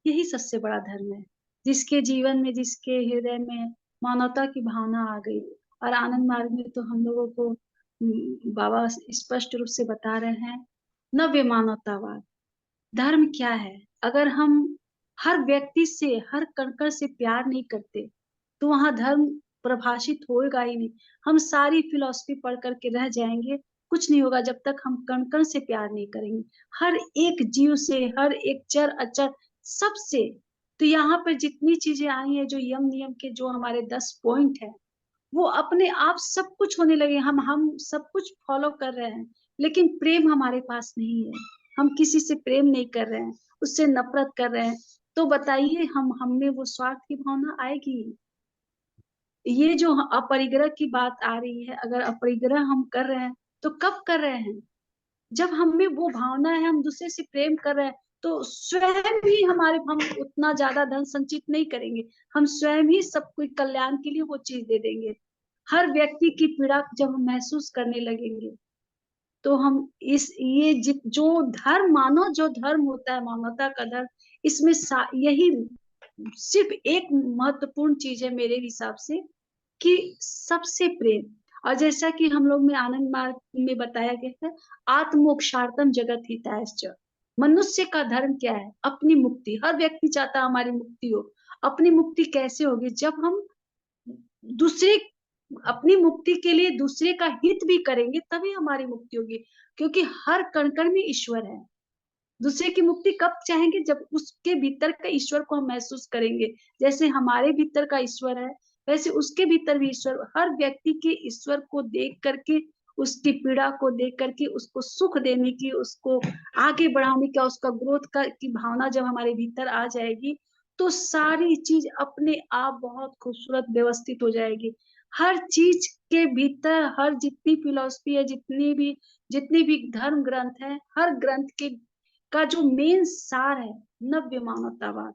यही सबसे बड़ा धर्म है। जिसके जीवन में, जिसके हृदय में मानवता की भावना आ गई। और आनंद मार्ग में तो हम लोगों को बाबा स्पष्ट रूप से बता रहे हैं, नव्य मानवतावाद। धर्म क्या है? अगर हम हर व्यक्ति से, हर कण से प्यार नहीं करते तो वहां धर्म प्रभाषित होगा ही नहीं। हम सारी फिलॉसफी पढ़ करके रह जाएंगे, कुछ नहीं होगा जब तक हम कण कण से प्यार नहीं करेंगे, हर एक जीव से, हर एक चर अचर सबसे। तो यहाँ पर जितनी चीजें आई हैं, जो यम नियम के जो हमारे 10 पॉइंट है, वो अपने आप सब कुछ होने लगे। हम सब कुछ फॉलो कर रहे हैं, लेकिन प्रेम हमारे पास नहीं है। हम किसी से प्रेम नहीं कर रहे हैं, उससे नफरत कर रहे हैं। तो बताइए हम में वो स्वार्थ की भावना आएगी? ये जो अपरिग्रह की बात आ रही है, अगर अपरिग्रह हम कर रहे हैं तो कब कर रहे हैं? जब हम में वो भावना है, हम दूसरे से प्रेम कर रहे हैं, तो स्वयं ही हम उतना ज्यादा धन संचित नहीं करेंगे। हम स्वयं ही सबको कल्याण के लिए वो चीज दे देंगे। हर व्यक्ति की पीड़ा जब हम महसूस करने लगेंगे, तो हम जो धर्म मानो, जो धर्म होता है मानवता का धर्म, इसमें यही सिर्फ एक महत्वपूर्ण चीज है मेरे हिसाब से, कि सबसे प्रेम। और जैसा कि हम लोग में आनंद मार्ग में बताया गया है, आत्मोक्षार्थम जगत हितायश्च। मनुष्य का धर्म क्या है? अपनी मुक्ति। हर व्यक्ति चाहता है हमारी मुक्ति हो। अपनी मुक्ति कैसे होगी? जब हम दूसरे, अपनी मुक्ति के लिए दूसरे का हित भी करेंगे, तभी हमारी मुक्ति होगी। क्योंकि हर कण कण में ईश्वर है। दूसरे की मुक्ति कब चाहेंगे? जब उसके भीतर का ईश्वर को हम महसूस करेंगे। जैसे हमारे भीतर का ईश्वर है, वैसे उसके भीतर भी ईश्वर। हर व्यक्ति के ईश्वर को देख करके, उसकी पीड़ा को देख करके, उसको सुख देने की, उसको आगे बढ़ाने का, उसका ग्रोथ का की भावना जब हमारे भीतर आ जाएगी, तो सारी चीज अपने आप बहुत खूबसूरत व्यवस्थित हो जाएगी। हर चीज के भीतर, हर जितनी फिलॉसफी है, जितनी भी धर्म ग्रंथ है, हर ग्रंथ के का जो मेन सार है, नव्य मानवतावाद।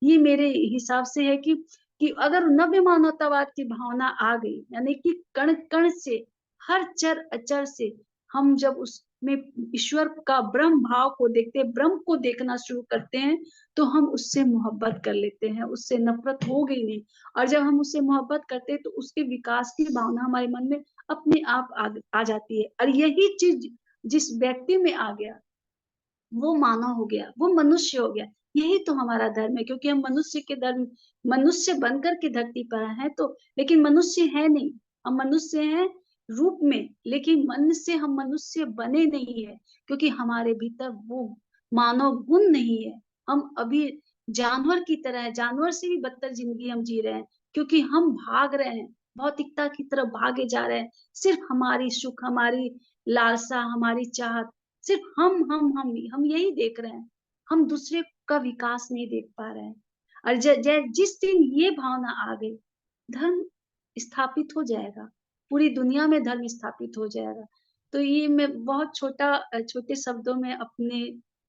ये मेरे हिसाब से है कि अगर नव्य मानवतावाद की भावना आ गई, यानी कि कण कण से, हर चर अचर से हम जब में ईश्वर का ब्रह्म भाव को देखते हैं, ब्रह्म को देखना शुरू करते हैं, तो हम उससे मोहब्बत कर लेते हैं, उससे नफरत हो गई नहीं। और जब हम उससे मोहब्बत करते हैं तो उसके विकास की भावना हमारे मन में अपने आप आ जाती है। और यही चीज जिस व्यक्ति में आ गया वो मानव हो गया, वो मनुष्य हो गया। यही तो हमारा धर्म है, क्योंकि हम मनुष्य के धर्म, मनुष्य बनकर के धरती पर आए हैं, तो लेकिन मनुष्य है नहीं। हम मनुष्य हैं रूप में, लेकिन मन से हम मनुष्य बने नहीं है, क्योंकि हमारे भीतर वो मानव गुण नहीं है। हम अभी जानवर की तरह है, जानवर से भी बदतर जिंदगी हम जी रहे हैं, क्योंकि हम भाग रहे हैं, भौतिकता की तरफ भागे जा रहे हैं। सिर्फ हमारी सुख, हमारी लालसा, हमारी चाहत, सिर्फ हम यही देख रहे हैं। हम दूसरे का विकास नहीं देख पा रहे हैं। और जिस दिन ये भावना आ गई, धर्म स्थापित हो जाएगा, पूरी दुनिया में धर्म स्थापित हो जाएगा। तो ये मैं बहुत छोटे शब्दों में अपने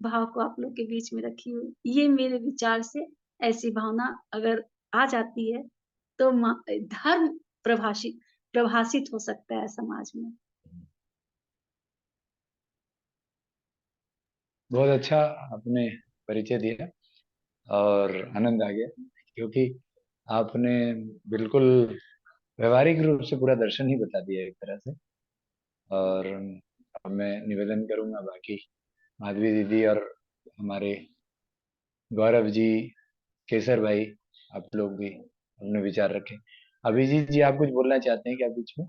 भाव को आप लोग के बीच में रखी हूँ। ये मेरे विचार से ऐसी भावना अगर आ जाती है तो धर्म प्रभाषित हो सकता है समाज में। बहुत अच्छा आपने परिचय दिया और आनंद आ गया, क्योंकि आपने बिल्कुल व्यवहारिक रूप से पूरा दर्शन ही बता दिया एक तरह से। और अब मैं निवेदन करूंगा बाकी माधवी दीदी और हमारे गौरव जी, केसर भाई, आप लोग भी अपने विचार रखें। अभिजीत जी, आप कुछ बोलना चाहते हैं क्या बीच में?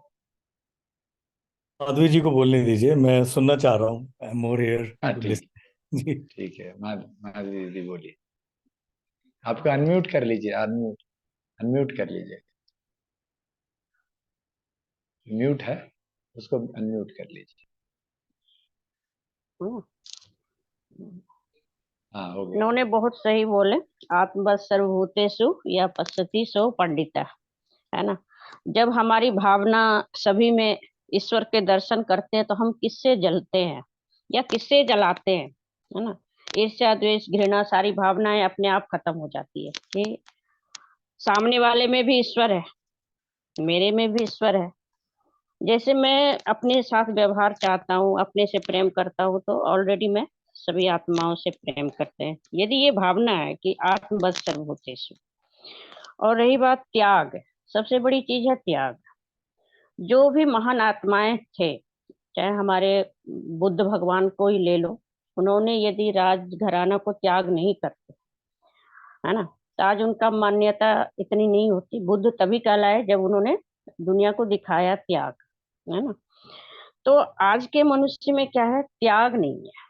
माधवी जी को बोलने दीजिए, मैं सुनना चाह रहा हूँ। आई एम मोर हियर हाँ टू ठीक, लिसन। जी। ठीक है। माधवी दीदी बोलिए। आपका अनम्यूट कर लीजिए, अनम्यूट अनम्यूट कर लीजिए। म्यूट है, उसको अनम्यूट कर लीजिए। हाँ, हो गया। इन्होंने बहुत सही बोले। आत्मवत् सर्वभूतेषु या पश्यति सो पंडिता, है ना। जब हमारी भावना सभी में ईश्वर के दर्शन करते हैं तो हम किससे जलते हैं या किससे जलाते हैं, है ना। ईर्ष्या, द्वेष, घृणा, सारी भावनाएं अपने आप खत्म हो जाती है कि सामने वाले में भी ईश्वर है, मेरे में भी ईश्वर है। जैसे मैं अपने साथ व्यवहार चाहता हूँ, अपने से प्रेम करता हूँ, तो ऑलरेडी मैं सभी आत्माओं से प्रेम करते हैं, यदि ये भावना है कि आत्मवत् सर्वभूतेषु। और रही बात त्याग, सबसे बड़ी चीज है त्याग। जो भी महान आत्माएं थे, चाहे हमारे बुद्ध भगवान को ही ले लो, उन्होंने यदि राजघराना को त्याग नहीं करते, है ना, तो आज उनका मान्यता इतनी नहीं होती। बुद्ध तभी कहलाए जब उन्होंने दुनिया को दिखाया त्याग, है ना। तो आज के मनुष्य में क्या है, त्याग नहीं है।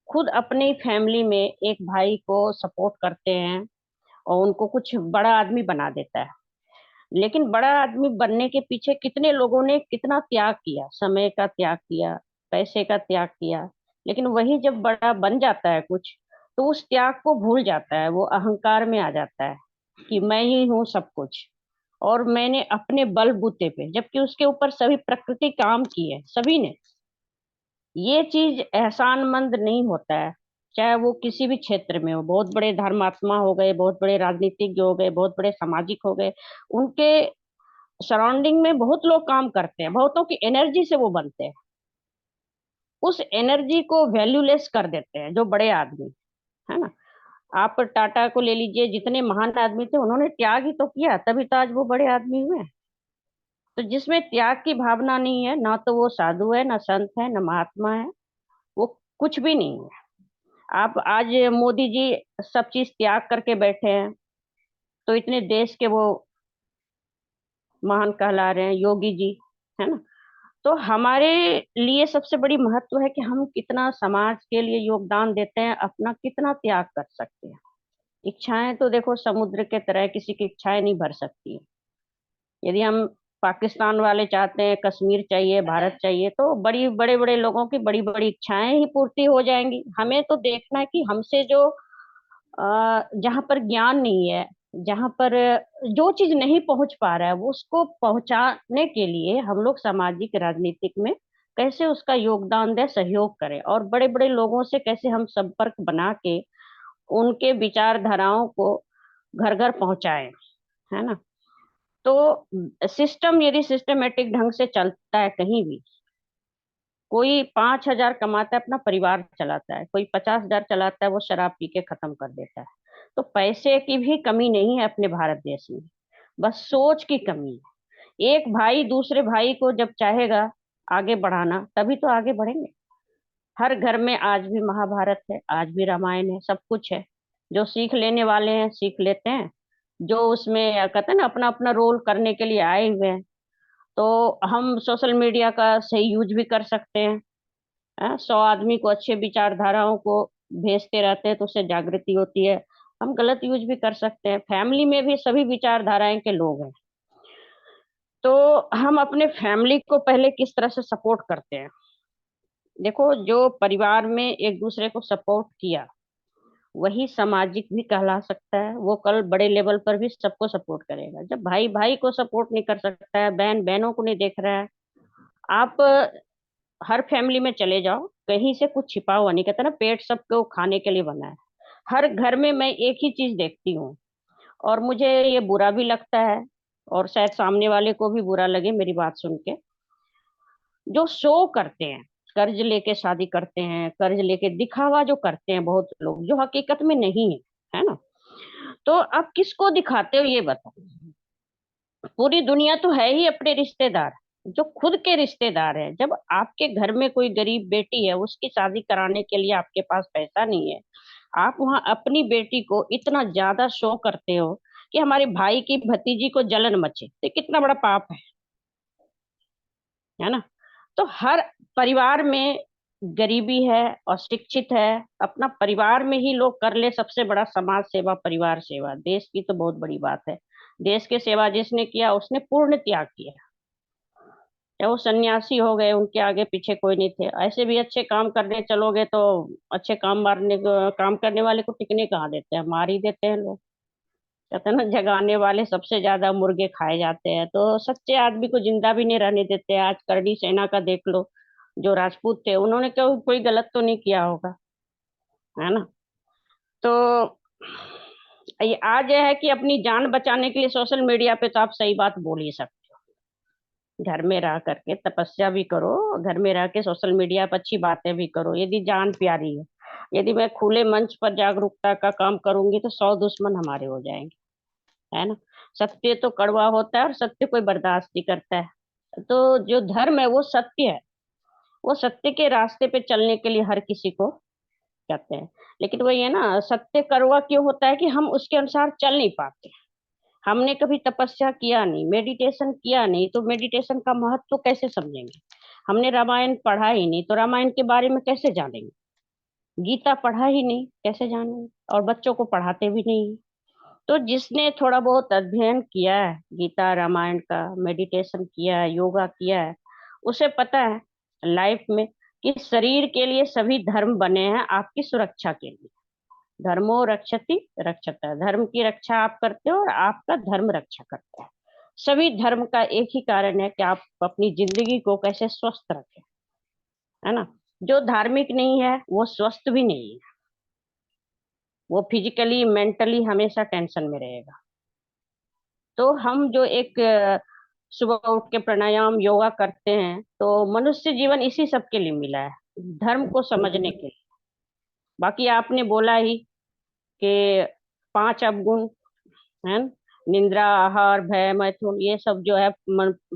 खुद अपनी फैमिली में एक भाई को सपोर्ट करते हैं और उनको कुछ बड़ा आदमी बना देता है, लेकिन बड़ा आदमी बनने के पीछे कितने लोगों ने कितना त्याग किया, समय का त्याग किया, पैसे का त्याग किया। लेकिन वही जब बड़ा बन जाता है कुछ, तो उस त्याग को भूल जाता है, वो अहंकार में आ जाता है कि मैं ही हूँ सब कुछ और मैंने अपने बलबूते पे, जबकि उसके ऊपर सभी प्रकृति काम की है, सभी ने। ये चीज एहसानमंद नहीं होता है, चाहे वो किसी भी क्षेत्र में हो। बहुत बड़े धर्मात्मा हो गए, बहुत बड़े राजनीतिज्ञ हो गए, बहुत बड़े सामाजिक हो गए, उनके सराउंडिंग में बहुत लोग काम करते हैं, बहुतों की एनर्जी से वो बनते हैं, उस एनर्जी को वैल्यूलेस कर देते हैं जो बड़े आदमी, है ना। आप टाटा को ले लीजिए, जितने महान आदमी थे उन्होंने त्याग ही तो किया, तभी तो आज वो बड़े आदमी हुए। तो जिसमें त्याग की भावना नहीं है, ना तो वो साधु है, ना संत है, ना महात्मा है, वो कुछ भी नहीं है। आप आज मोदी जी सब चीज त्याग करके बैठे हैं, तो इतने देश के वो महान कहला रहे हैं, योगी जी, है ना। तो हमारे लिए सबसे बड़ी महत्व है कि हम कितना समाज के लिए योगदान देते हैं, अपना कितना त्याग कर सकते हैं। इच्छाएं तो देखो समुद्र के तरह, किसी की इच्छाएं नहीं भर सकती। यदि हम पाकिस्तान वाले चाहते हैं, कश्मीर चाहिए, भारत चाहिए, तो बड़ी बड़े बड़े लोगों की बड़ी बड़ी इच्छाएं ही पूर्ति हो जाएंगी। हमें तो देखना है कि हमसे जो जहाँ पर ज्ञान नहीं है, जहाँ पर जो चीज नहीं पहुंच पा रहा है, वो उसको पहुंचाने के लिए हम लोग सामाजिक राजनीतिक में कैसे उसका योगदान दें, सहयोग करें, और बड़े बड़े लोगों से कैसे हम संपर्क बना के उनके विचारधाराओं को घर घर पहुंचाएं, है ना। तो सिस्टम यदि सिस्टमेटिक ढंग से चलता है कहीं भी, कोई 5,000 कमाता है, अपना परिवार चलाता है, कोई 50,000 चलाता है, वो शराब पी के खत्म कर देता है। तो पैसे की भी कमी नहीं है अपने भारत देश में, बस सोच की कमी है। एक भाई दूसरे भाई को जब चाहेगा आगे बढ़ाना, तभी तो आगे बढ़ेंगे। हर घर में आज भी महाभारत है, आज भी रामायण है, सब कुछ है। जो सीख लेने वाले हैं सीख लेते हैं, जो उसमें कहते हैं ना अपना अपना रोल करने के लिए आए हुए हैं। तो हम सोशल मीडिया का सही यूज भी कर सकते हैं। 100 आदमी को अच्छे विचारधाराओं को भेजते रहते हैं तो उससे जागृति होती है। हम गलत यूज भी कर सकते हैं। फैमिली में भी सभी विचारधाराएं के लोग हैं, तो हम अपने फैमिली को पहले किस तरह से सपोर्ट करते हैं। देखो, जो परिवार में एक दूसरे को सपोर्ट किया, वही सामाजिक भी कहला सकता है। वो कल बड़े लेवल पर भी सबको सपोर्ट करेगा। जब भाई भाई को सपोर्ट नहीं कर सकता है, बहन बहनों को नहीं देख रहा है, आप हर फैमिली में चले जाओ, कहीं से कुछ छिपा हुआ नहीं। कहता ना, पेट सबको खाने के लिए बना है। हर घर में मैं एक ही चीज देखती हूँ, और मुझे ये बुरा भी लगता है, और शायद सामने वाले को भी बुरा लगे मेरी बात सुन के। जो शो करते हैं, कर्ज लेके शादी करते हैं, कर्ज लेके दिखावा जो करते हैं बहुत लोग, जो हकीकत में नहीं है, है ना। तो आप किसको दिखाते हो ये बताओ। पूरी दुनिया तो है ही अपने रिश्तेदार, जो खुद के रिश्तेदार है। जब आपके घर में कोई गरीब बेटी है, उसकी शादी कराने के लिए आपके पास पैसा नहीं है, आप वहां अपनी बेटी को इतना ज्यादा शो करते हो कि हमारे भाई की भतीजी को जलन मचे, तो कितना बड़ा पाप है ना। तो हर परिवार में गरीबी है, अशिक्षित है, अपना परिवार में ही लोग कर ले सबसे बड़ा समाज सेवा, परिवार सेवा। देश की तो बहुत बड़ी बात है। देश की सेवा जिसने किया उसने पूर्ण त्याग किया। या वो सन्यासी हो गए, उनके आगे पीछे कोई नहीं थे। ऐसे भी अच्छे काम करने चलोगे तो अच्छे काम करने वाले को टिकने कहाँ देते हैं, मार ही देते हैं लोग। कहते हैं ना, जगाने वाले सबसे ज्यादा मुर्गे खाए जाते हैं। तो सच्चे आदमी को जिंदा भी नहीं रहने देते। आज करणी सेना का देख लो, जो राजपूत थे, उन्होंने कोई गलत तो नहीं किया होगा, है ना। तो ये आज यह है कि अपनी जान बचाने के लिए सोशल मीडिया पे तो आप सही बात बोल ही सकते हो। घर में रह करके तपस्या भी करो, घर में रह के सोशल मीडिया पर अच्छी बातें भी करो, यदि जान प्यारी है। यदि मैं खुले मंच पर जागरूकता का काम करूंगी तो 100 दुश्मन हमारे हो जाएंगे, है ना। सत्य तो कड़वा होता है, और सत्य कोई बर्दाश्त नहीं करता है। तो जो धर्म है वो सत्य है। वो सत्य के रास्ते पे चलने के लिए हर किसी को कहते हैं। लेकिन वही है ना, सत्य कड़वा क्यों होता है कि हम उसके अनुसार चल नहीं पाते। हमने कभी तपस्या किया नहीं, मेडिटेशन किया नहीं, तो मेडिटेशन का महत्व तो कैसे समझेंगे। हमने रामायण पढ़ा ही नहीं, तो रामायण के बारे में कैसे जानेंगे। गीता पढ़ा ही नहीं, कैसे जानेंगे। और बच्चों को पढ़ाते भी नहीं। तो जिसने थोड़ा बहुत अध्ययन किया है गीता रामायण का, मेडिटेशन किया है, योगा किया है, उसे पता है लाइफ में कि शरीर के लिए सभी धर्म बने हैं आपकी सुरक्षा के लिए। धर्मो रक्षति रक्षता, धर्म की रक्षा आप करते हो और आपका धर्म रक्षा करता है। सभी धर्म का एक ही कारण है कि आप अपनी जिंदगी को कैसे स्वस्थ रखें, है ना। जो धार्मिक नहीं है वो स्वस्थ भी नहीं है, वो फिजिकली मेंटली हमेशा टेंशन में रहेगा। तो हम जो एक सुबह उठ के प्राणायाम योगा करते हैं, तो मनुष्य जीवन इसी सब के लिए मिला है, धर्म को समझने के लिए। बाकी आपने बोला ही कि 5 अवगुण है न? निंद्रा, आहार, भय, मैथुन, ये सब जो है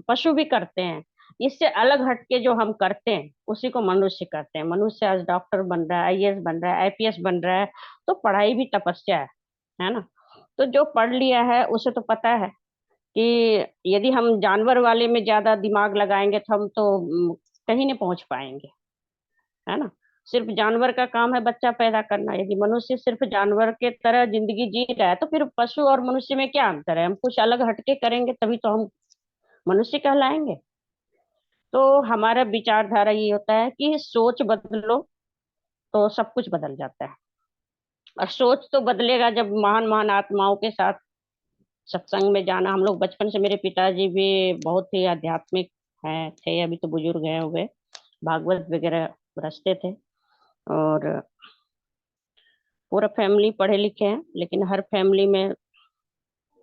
पशु भी करते हैं। इससे अलग हटके जो हम करते हैं उसी को मनुष्य करते हैं। मनुष्य आज डॉक्टर बन रहा है, आईएएस बन रहा है, आईपीएस बन रहा है, तो पढ़ाई भी तपस्या है ना। तो जो पढ़ लिया है उसे तो पता है कि यदि हम जानवर वाले में ज्यादा दिमाग लगाएंगे तो हम तो कहीं नहीं पहुंच पाएंगे, है ना। सिर्फ जानवर का काम है बच्चा पैदा करना। यदि मनुष्य सिर्फ जानवर के तरह जिंदगी जी रहा है, तो फिर पशु और मनुष्य में क्या अंतर है। हम कुछ अलग हटके करेंगे तभी तो हम मनुष्य कहलाएंगे। तो हमारा विचारधारा ये होता है कि सोच बदलो तो सब कुछ बदल जाता है। और सोच तो बदलेगा जब महान महान आत्माओं के साथ सत्संग में जाना। हम लोग बचपन से, मेरे पिताजी भी बहुत ही आध्यात्मिक हैं, थे, अभी तो बुजुर्ग हैं हो गए, भागवत वगैरह रचते थे। और पूरा फैमिली पढ़े लिखे हैं, लेकिन हर फैमिली में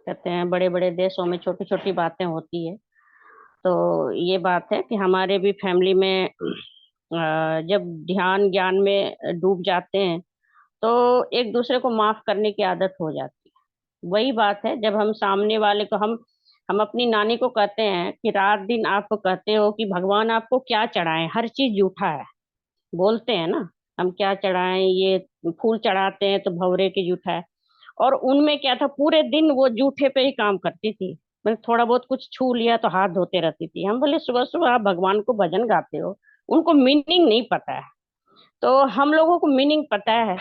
कहते हैं बड़े बड़े देशों में छोटी छोटी बातें होती है। तो ये बात है कि हमारे भी फैमिली में जब ध्यान ज्ञान में डूब जाते हैं तो एक दूसरे को माफ करने की आदत हो जाती है। वही बात है, जब हम सामने वाले को हम अपनी नानी को कहते हैं कि रात दिन आप कहते हो कि भगवान आपको क्या चढ़ाएं, हर चीज झूठा है, बोलते हैं ना, हम क्या चढ़ाएं, ये फूल चढ़ाते हैं तो भवरे की जूठा है। और उनमें क्या था, पूरे दिन वो जूठे पे ही काम करती थी, मतलब थोड़ा बहुत कुछ छू लिया तो हाथ धोते रहती थी। हम बोले सुबह सुबह आप भगवान को भजन गाते हो, उनको मीनिंग नहीं पता है, तो हम लोगों को मीनिंग पता है।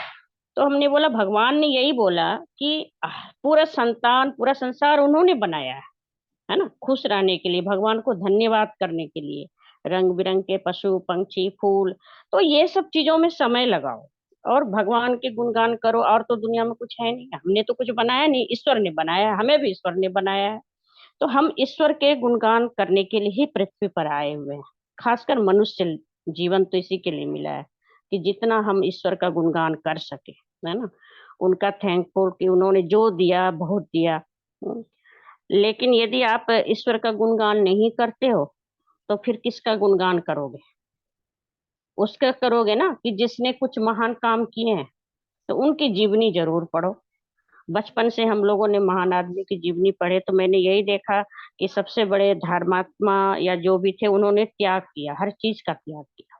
तो हमने बोला भगवान ने यही बोला कि पूरा संतान पूरा संसार उन्होंने बनाया है ना, खुश रहने के लिए, भगवान को धन्यवाद करने के लिए, रंग बिरंग के पशु पंछी फूल। तो ये सब चीजों में समय लगाओ और भगवान के गुणगान करो। और तो दुनिया में कुछ है नहीं, हमने तो कुछ बनाया नहीं, ईश्वर ने बनाया है, हमें भी ईश्वर ने बनाया है। तो हम ईश्वर के गुणगान करने के लिए ही पृथ्वी पर आए हुए हैं। खासकर मनुष्य जीवन तो इसी के लिए मिला है कि जितना हम ईश्वर का गुणगान कर सके, है ना, उनका थैंकफुल कि उन्होंने जो दिया बहुत दिया। लेकिन यदि आप ईश्वर का गुणगान नहीं करते हो तो फिर किसका गुणगान करोगे? उसका करोगे ना कि जिसने कुछ महान काम किए हैं, तो उनकी जीवनी जरूर पढ़ो। बचपन से हम लोगों ने महान आदमी की जीवनी पढ़े तो मैंने यही देखा कि सबसे बड़े धर्मात्मा या जो भी थे उन्होंने त्याग किया, हर चीज का त्याग किया।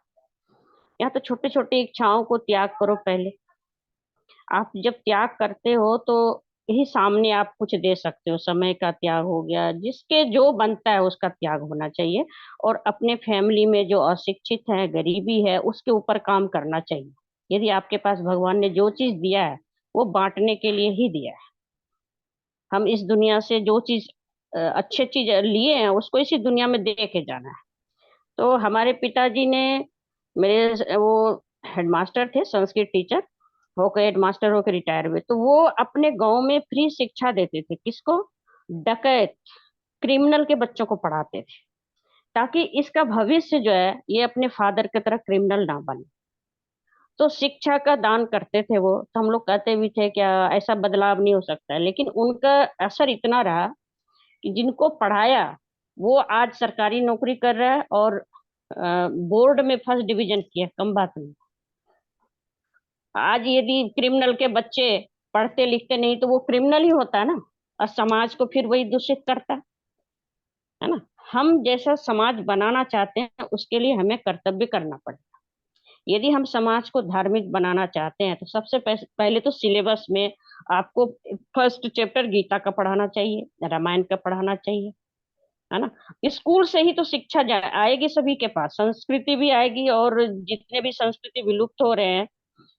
या तो छोटे छोटे इच्छाओं को त्याग करो पहले। आप जब त्याग करते हो तो ही सामने आप कुछ दे सकते हो। समय का त्याग हो गया, जिसके जो बनता है उसका त्याग होना चाहिए। और अपने फैमिली में जो अशिक्षित है, गरीबी है, उसके ऊपर काम करना चाहिए। यदि आपके पास भगवान ने जो चीज दिया है वो बांटने के लिए ही दिया है। हम इस दुनिया से जो चीज अच्छे चीज लिए हैं उसको इसी दुनिया में दे के जाना है। तो हमारे पिताजी ने, मेरे वो हेडमास्टर थे, संस्कृत टीचर होकर, हेडमास्टर होकर रिटायर हुए, तो वो अपने गांव में फ्री शिक्षा देते थे। किसको? डकैत क्रिमिनल के बच्चों को पढ़ाते थे, ताकि इसका भविष्य जो है ये अपने फादर की तरह क्रिमिनल ना बने। तो शिक्षा का दान करते थे वो। तो हम लोग कहते भी थे क्या ऐसा बदलाव नहीं हो सकता है, लेकिन उनका असर इतना रहा कि जिनको पढ़ाया वो आज सरकारी नौकरी कर रहा है और बोर्ड में फर्स्ट डिवीजन किया, कम बात नहीं। आज यदि क्रिमिनल के बच्चे पढ़ते लिखते नहीं तो वो क्रिमिनल ही होता है ना, और समाज को फिर वही दूषित करता है ना। हम जैसा समाज बनाना चाहते हैं उसके लिए हमें कर्तव्य करना पड़ेगा। यदि हम समाज को धार्मिक बनाना चाहते हैं तो सबसे पहले तो सिलेबस में आपको फर्स्ट चैप्टर गीता का पढ़ाना चाहिए, रामायण का पढ़ाना चाहिए, है ना। स्कूल से ही तो शिक्षा आएगी सभी के पास, संस्कृति भी आएगी। और जितने भी संस्कृति विलुप्त हो रहे हैं,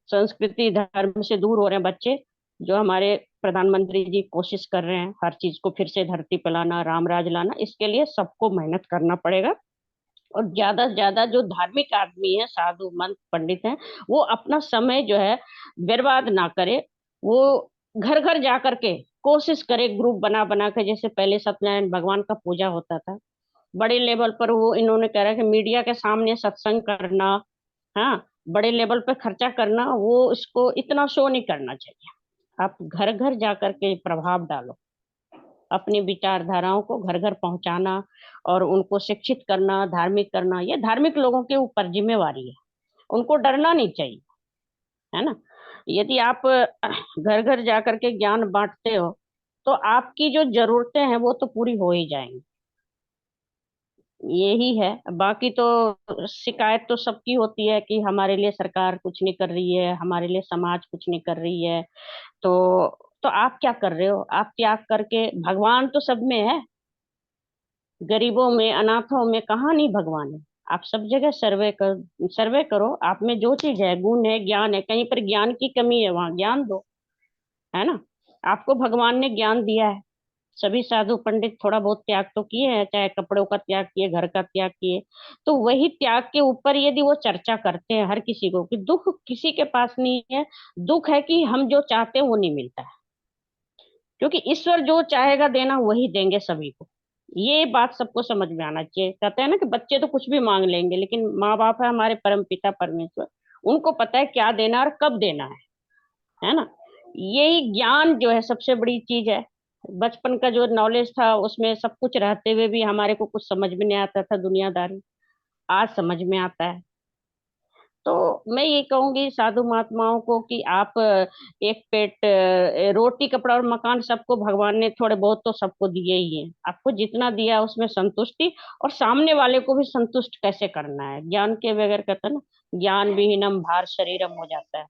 संस्कृति धर्म से दूर हो रहे हैं बच्चे, जो हमारे प्रधानमंत्री जी कोशिश कर रहे हैं हर चीज को फिर से धरती पर लाना, राम राज लाना, इसके लिए सबको मेहनत करना पड़ेगा। और ज्यादा से ज्यादा जो धार्मिक आदमी है, साधु मंत पंडित हैं, वो अपना समय जो है बर्बाद ना करे। वो घर घर जा करके कोशिश करे, ग्रुप बना बना के, जैसे पहले सत्यनारायण भगवान का पूजा होता था, बड़े लेवल पर वो इन्होंने कह रहा है कि मीडिया के सामने सत्संग करना, हाँ, बड़े लेवल पर खर्चा करना, वो इसको इतना शो नहीं करना चाहिए। आप घर घर जा करके प्रभाव डालो, अपनी विचारधाराओं को घर घर पहुंचाना और उनको शिक्षित करना, धार्मिक करना, ये धार्मिक लोगों के ऊपर जिम्मेवारी है। उनको डरना नहीं चाहिए, है ना। यदि आप घर घर जा करके ज्ञान बांटते हो तो आपकी जो जरूरतें हैं वो तो पूरी हो ही जाएंगी। यही है। बाकी तो शिकायत तो सबकी होती है कि हमारे लिए सरकार कुछ नहीं कर रही है, हमारे लिए समाज कुछ नहीं कर रही है। तो आप क्या कर रहे हो? आप त्याग करके, भगवान तो सब में है, गरीबों में, अनाथों में कहाँ नहीं भगवान है। आप सब जगह सर्वे करो, आप में जो चीज है, गुण है, ज्ञान है, कहीं पर ज्ञान की कमी है वहां ज्ञान दो, है ना। आपको भगवान ने ज्ञान दिया है। सभी साधु पंडित थोड़ा बहुत त्याग तो किए हैं, चाहे कपड़ों का त्याग किए, घर का त्याग किए। तो वही त्याग के ऊपर यदि वो चर्चा करते हैं हर किसी को कि दुख किसी के पास नहीं है, दुख है कि हम जो चाहते हैं वो नहीं मिलता है। क्योंकि ईश्वर जो चाहेगा देना वही देंगे सभी को। ये बात सबको समझ में आना चाहिए। कहते हैं ना कि बच्चे तो कुछ भी मांग लेंगे, लेकिन माँ बाप है हमारे परम पिता परमेश्वर, उनको पता है क्या देना और कब देना है ना। यही ज्ञान जो है सबसे बड़ी चीज है। बचपन का जो नॉलेज था उसमें सब कुछ रहते हुए भी हमारे को कुछ समझ में नहीं आता था दुनियादारी, आज समझ में आता है। तो मैं ये कहूंगी साधु महात्माओं को कि आप एक पेट रोटी कपड़ा और मकान सबको भगवान ने थोड़े बहुत तो सबको दिए ही है, आपको जितना दिया उसमें संतुष्टि, और सामने वाले को भी संतुष्ट कैसे करना है, ज्ञान के बगैर कहते हैं ना, ज्ञान विहीनम भार शरीरम हो जाता है।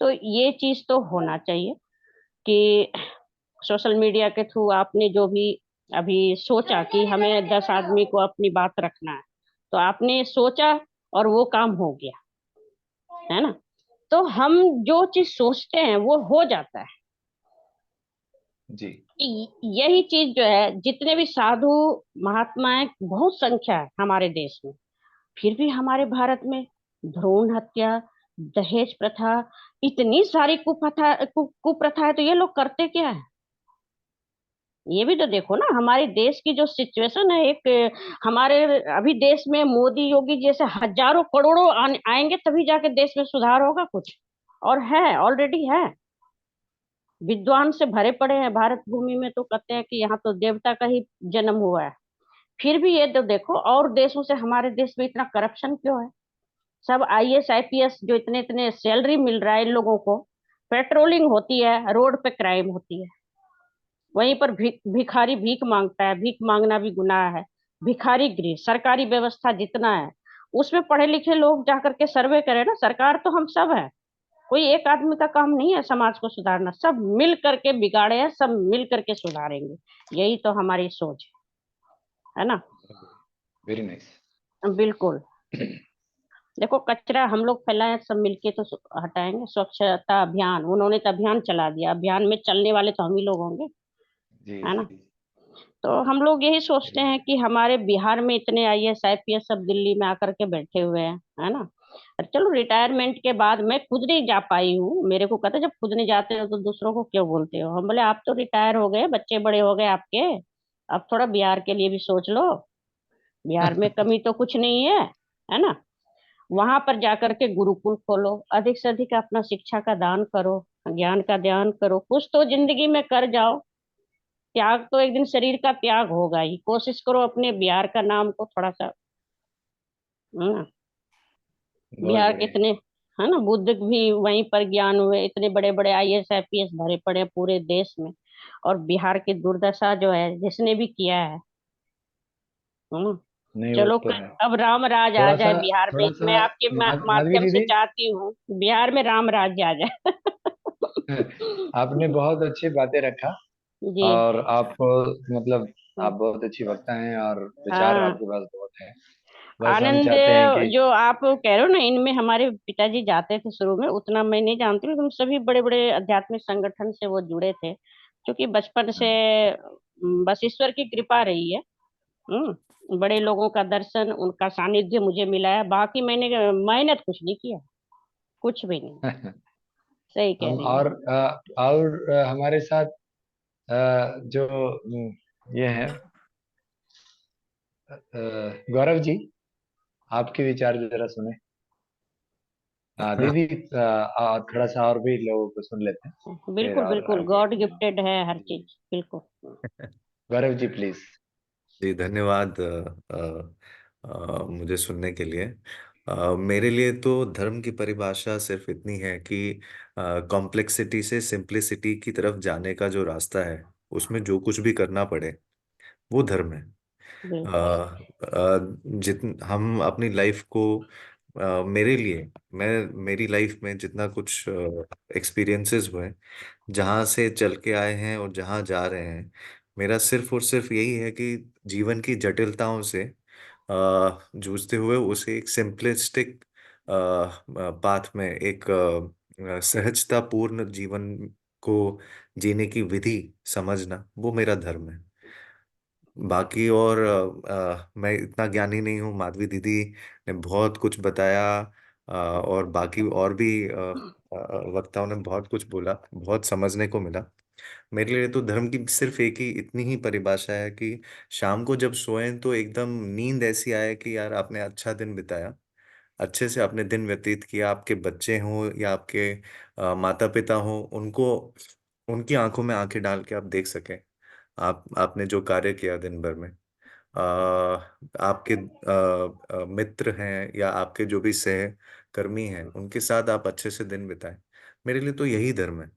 तो ये चीज तो होना चाहिए कि सोशल मीडिया के थ्रू आपने जो भी अभी सोचा कि हमें 10 आदमी को अपनी बात रखना है, तो आपने सोचा और वो काम हो गया, है ना। तो हम जो चीज सोचते हैं वो हो जाता है। जी यही चीज जो है, जितने भी साधु महात्माएं बहुत संख्या है हमारे देश में, फिर भी हमारे भारत में भ्रूण हत्या, दहेज प्रथा, इतनी सारी कुप्रथा है, तो ये लोग करते क्या है? ये भी तो देखो ना, हमारे देश की जो सिचुएशन है, एक हमारे अभी देश में मोदी योगी जैसे हजारों करोड़ों आएंगे तभी जाके देश में सुधार होगा कुछ, और है ऑलरेडी है, विद्वान से भरे पड़े हैं भारत भूमि में, तो कहते हैं कि यहाँ तो देवता का ही जन्म हुआ है। फिर भी ये तो देखो और देशों से हमारे देश में इतना करप्शन क्यों है? सब आईएएस आईपीएस जो इतने इतने सैलरी मिल रहा है इन लोगों को, पेट्रोलिंग होती है, रोड पे क्राइम होती है, वहीं पर भिखारी भीख मांगता है, भीख मांगना भी गुनाह है। भिखारी गृह सरकारी व्यवस्था जितना है, उसमें पढ़े लिखे लोग जाकर के सर्वे करें ना, सरकार तो हम सब है, कोई एक आदमी का काम नहीं है समाज को सुधारना, सब मिल करके बिगाड़े हैं, सब मिल करके सुधारेंगे, यही तो हमारी सोच है ना। Very nice. बिल्कुल। देखो कचरा हम लोग फैलाएं सब मिलके तो हटाएंगे, स्वच्छता अभियान उन्होंने तो अभियान चला दिया, अभियान में चलने वाले तो हम ही लोग होंगे, जी है ना। जी तो हम लोग यही सोचते हैं कि हमारे बिहार में इतने आईएएस आईपीएस सब दिल्ली में आकर के बैठे हुए हैं, है ना। और चलो रिटायरमेंट के बाद मैं खुद नहीं जा पाई हूँ, मेरे को कहते जब खुद नहीं जाते हो तो दूसरों को क्यों बोलते हो, हम बोले आप तो रिटायर हो गए, बच्चे बड़े हो गए आपके, अब थोड़ा बिहार के लिए भी सोच लो, बिहार में कमी तो कुछ नहीं है ना। वहां पर जाकर के गुरुकुल खोलो, अधिक से अधिक अपना शिक्षा का दान करो, ज्ञान का ध्यान करो, कुछ तो जिंदगी में कर जाओ, त्याग तो एक दिन शरीर का त्याग होगा ही, कोशिश करो अपने बिहार का नाम को थोड़ा सा, है ना। बहुत बिहार के बढ़िया। इतने, है ना, बुद्ध भी वहीं पर ज्ञान हुए, इतने बड़े बड़े आईएएस आईपीएस भरे पड़े हैं पूरे देश में, और बिहार की दुर्दशा जो है जिसने भी किया है ना। नहीं वो चलो तो है। अब राम राज आ जाए बिहार में, थोड़ा मैं सा आपके माधवी माध्यम से दीदी, चाहती हूँ बिहार में राम राज्य आ जाए। आपने बहुत अच्छी बातें रखा, जी। और आप मतलब आप बहुत अच्छी वक्ता हैं और विचार हाँ, आपके पास बहुत है। बस हम आनंद चाहते हैं कि जो आप कह रहे हो ना, इनमें हमारे पिताजी जाते थे शुरू में, उतना मैं नहीं जानती, लेकिन सभी बड़े बड़े आध्यात्मिक संगठन से वो जुड़े थे, क्योंकि बचपन से बस ईश्वर की कृपा रही है। बड़े लोगों का दर्शन, उनका सानिध्य मुझे मिला है, बाकी मैंने मेहनत कुछ नहीं किया, कुछ भी नहीं। सही कह हम रही हैं। और हमारे साथ जो ये है गौरव जी, आपके विचार जरा सुने। दीदी थोड़ा सा और भी लोगों को सुन लेते हैं, फिर बिल्कुल और बिल्कुल, आगे। गॉड गिफ्टेड है हर जी चीज, बिल्कुल। गौरव जी प्लीज। जी धन्यवाद मुझे सुनने के लिए। मेरे लिए तो धर्म की परिभाषा सिर्फ इतनी है कि कॉम्प्लेक्सिटी से सिंप्लिसिटी की तरफ जाने का जो रास्ता है, उसमें जो कुछ भी करना पड़े वो धर्म है। बिल्कुल। जितन हम अपनी लाइफ को मेरे लिए, मैं मेरी लाइफ में जितना कुछ एक्सपीरियंसेस हुए, जहाँ से चल के आए हैं और जहाँ जा रहे हैं, मेरा सिर्फ और सिर्फ यही है कि जीवन की जटिलताओं से जूझते हुए उसे एक सिंपलिस्टिक पाथ में, एक सहजतापूर्ण जीवन को जीने की विधि समझना, वो मेरा धर्म है। बाकी और मैं इतना ज्ञानी नहीं हूँ, माधवी दीदी ने बहुत कुछ बताया, और बाकी और भी वक्ताओं ने बहुत कुछ बोला, बहुत समझने को मिला। मेरे लिए तो धर्म की सिर्फ एक ही इतनी ही परिभाषा है कि शाम को जब सोएं तो एकदम नींद ऐसी आए कि यार आपने अच्छा दिन बिताया, अच्छे से आपने दिन व्यतीत किया, आपके बच्चे हों या आपके माता पिता हों, उनको उनकी आंखों में आंखें डाल के आप देख सकें आपने जो कार्य किया दिन भर में। आपके मित्र हैं या आपके जो भी कर्मी हैं उनके साथ आप अच्छे से दिन बिताएं। मेरे लिए तो यही धर्म है।